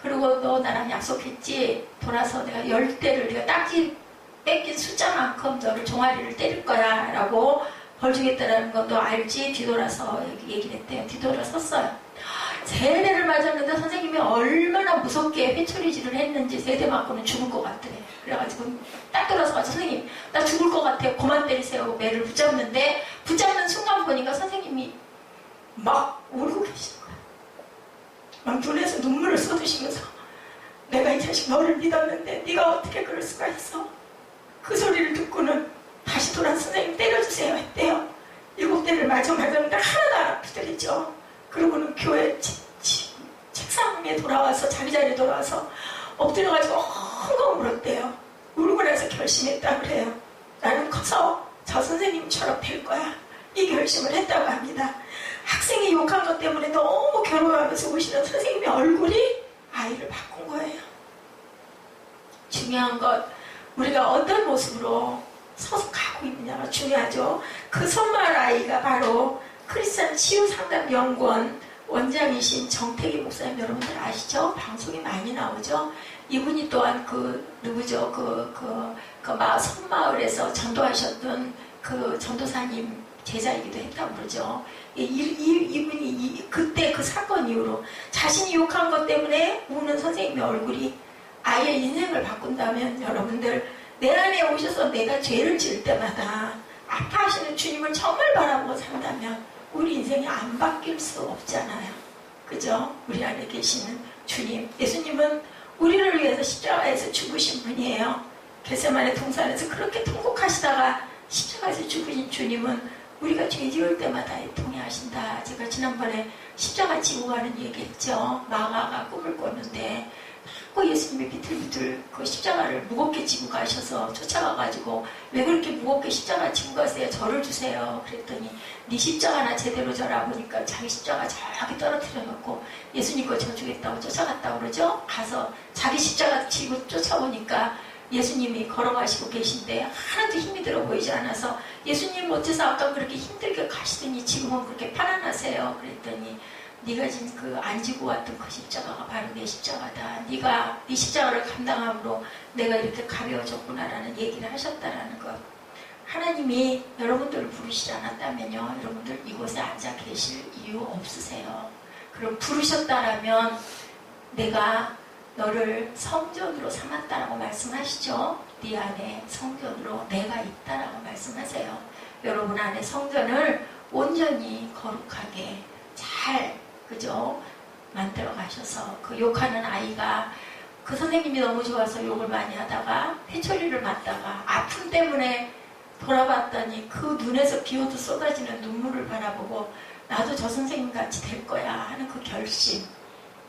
그리고 너 나랑 약속했지? 돌아서 내가 10대를 네가 딱지 뺏긴 숫자만큼 너를 종아리를 때릴 거야 라고 벌 주겠다라는 건 너 알지? 뒤돌아서 얘기를 했대요. 뒤돌아섰어요. 세대를 맞았는데 선생님이 얼마나 무섭게 회초리질을 했는지 세대 맞고는 죽을 것 같더래. 그래가지고 딱 돌아서가지고 선생님 나 죽을 것 같아요. 그만 때리세요. 매를 붙잡는데 붙잡는 순간 보니까 선생님이 막 울고 계시는 거예요. 막 눈에서 눈물을 쏟으시면서 내가 이 자식 너를 믿었는데 네가 어떻게 그럴 수가 있어? 그 소리를 듣고는 다시 돌아서 선생님 때려주세요 했대요. 7대를 맞았는데 하나도 안 아프더랬죠. 그러고는 교회 책상에 돌아와서 자기 자리에 돌아와서 엎드려가지고 엉엉 울었대요. 울고 나서 결심했다 그래요. 나는 커서 저 선생님처럼 될 거야. 이 결심을 했다고 합니다. 학생이 욕한 것 때문에 너무 괴로워하면서 오시는 선생님의 얼굴이 아이를 바꾼 거예요. 중요한 것, 우리가 어떤 모습으로 서서 가고 있느냐가 중요하죠. 그 선발 아이가 바로 크리스찬 치유상담연구원 원장이신 정태기 목사님 여러분들 아시죠? 방송이 많이 나오죠. 이분이 또한 누구죠? 섬마을에서 전도하셨던 그 전도사님 제자이기도 했다고 그러죠. 이분이 그때 그 사건 이후로 자신이 욕한 것 때문에 우는 선생님의 얼굴이 아이의 인생을 바꾼다면 여러분들 내 안에 오셔서 내가 죄를 지을 때마다 아파하시는 주님을 정말 바라보고 산다면 우리 인생이 안 바뀔 수 없잖아요. 그죠? 우리 안에 계시는 주님. 예수님은 우리를 위해서 십자가에서 죽으신 분이에요. 겟세마네 동산에서 그렇게 통곡하시다가 십자가에서 죽으신 주님은 우리가 죄 지을 때마다 통해하신다. 제가 지난번에 십자가 지고 가는 얘기했죠. 마가가 꿈을 꿨는데 자꾸 예수님이 비틀비틀 그 십자가를 무겁게 지고 가셔서 쫓아가가지고 왜 그렇게 무겁게 십자가 지고 가세요? 저를 주세요. 그랬더니 네 십자가나 제대로 져라 보니까 자기 십자가 저기 떨어뜨려 놓고 예수님 거 져주겠다고 쫓아갔다고 그러죠. 가서 자기 십자가 지고 쫓아오니까 예수님이 걸어가시고 계신데 하나도 힘이 들어 보이지 않아서 예수님 어째서 아까 그렇게 힘들게 가시더니 지금은 그렇게 편안하세요? 그랬더니 네가 지금 안 지고 왔던 그 십자가가 바로 내 십자가다. 네가 네 십자가를 감당함으로 내가 이렇게 가벼워졌구나라는 얘기를 하셨다라는 것. 하나님이 여러분들을 부르시지 않았다면요, 여러분들 이곳에 앉아 계실 이유 없으세요. 그럼 부르셨다라면 내가 너를 성전으로 삼았다라고 말씀하시죠. 네 안에 성전으로 내가 있다라고 말씀하세요. 여러분 안에 성전을 온전히 거룩하게 잘 그죠? 만들어 가셔서 그 욕하는 아이가 그 선생님이 너무 좋아서 욕을 많이 하다가 회초리를 맞다가 아픔 때문에 돌아봤더니 그 눈에서 비오듯 쏟아지는 눈물을 바라보고 나도 저 선생님 같이 될 거야 하는 그 결심.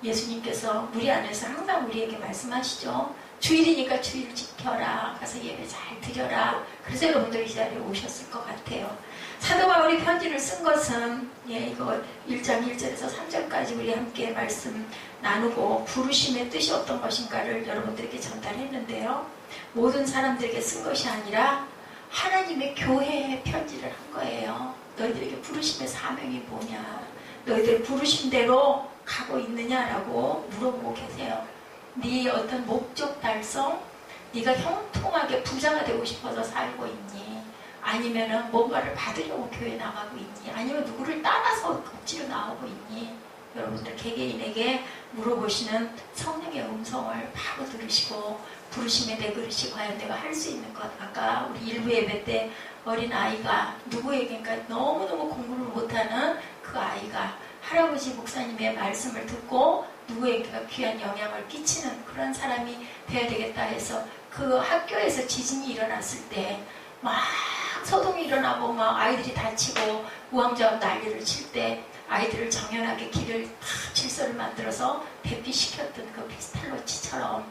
예수님께서 우리 안에서 항상 우리에게 말씀하시죠. 주일이니까 주일 지켜라. 가서 예배 잘 드려라. 그래서 여러분들 이 자리에 오셨을 것 같아요. 사도 바울이 편지를 쓴 것은 이거 1장 1절에서 3절까지 우리 함께 말씀 나누고 부르심의 뜻이 어떤 것인가를 여러분들에게 전달했는데요. 모든 사람들에게 쓴 것이 아니라 하나님의 교회에 편지를 한 거예요. 너희들에게 부르심의 사명이 뭐냐? 너희들 부르심대로 가고 있느냐라고 물어보고 계세요. 네 어떤 목적 달성? 네가 형통하게 부자가 되고 싶어서 살고 있니? 아니면은 뭔가를 받으려고 교회 나가고 있니? 아니면 누구를 따라서 억지로 나오고 있니? 여러분들 개개인에게 물어보시는 성령의 음성을 바로 들으시고 부르심의 내 그릇이 과연 내가 할 수 있는 것. 아까 우리 일부 예배 때 어린 아이가 누구에게인가 너무너무 공부를 못하는 그 아이가 할아버지 목사님의 말씀을 듣고 누구에게가 귀한 영향을 끼치는 그런 사람이 돼야 되겠다 해서 그 학교에서 지진이 일어났을 때 막 소동이 일어나고 막 아이들이 다치고 우왕좌왕 난리를 칠 때 아이들을 정연하게 길을 다 질서를 만들어서 대피시켰던 그 피스탈로치처럼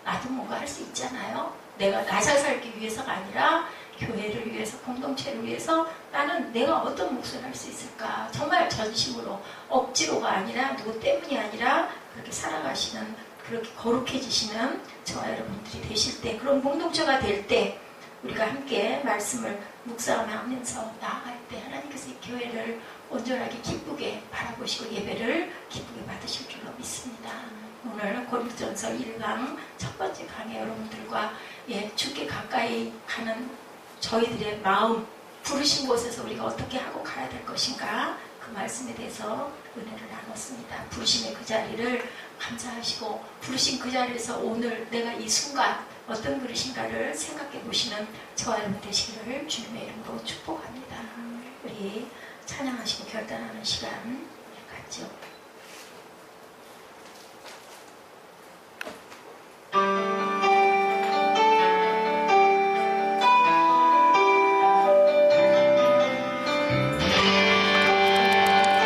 나도 뭔가 할 수 있잖아요. 내가 나 잘 살기 위해서가 아니라 교회를 위해서, 공동체를 위해서 나는 내가 어떤 몫을 할 수 있을까? 정말 전심으로, 억지로가 아니라 누구 때문이 아니라 그렇게 살아가시는, 그렇게 거룩해지시는 저와 여러분들이 되실 때, 그런 공동체가 될 때 우리가 함께 말씀을 묵상하면서 나아갈 때 하나님께서 이 교회를 온전하게 기쁘게 바라보시고 예배를 기쁘게 받으실 줄로 믿습니다. 오늘 고린도전서 1강 첫 번째 강의 여러분들과 주께 가까이 가는 저희들의 마음, 부르신 곳에서 우리가 어떻게 하고 가야 될 것인가, 그 말씀에 대해서 은혜를 나눴습니다. 부르심의 그 자리를 감사하시고 부르신 그 자리에서 오늘 내가 이 순간 어떤 그릇인가를 생각해 보시는 저와 여러분 되시기를 주님의 이름으로 축복합니다. 우리 찬양하시고 결단하는 시간 갖죠.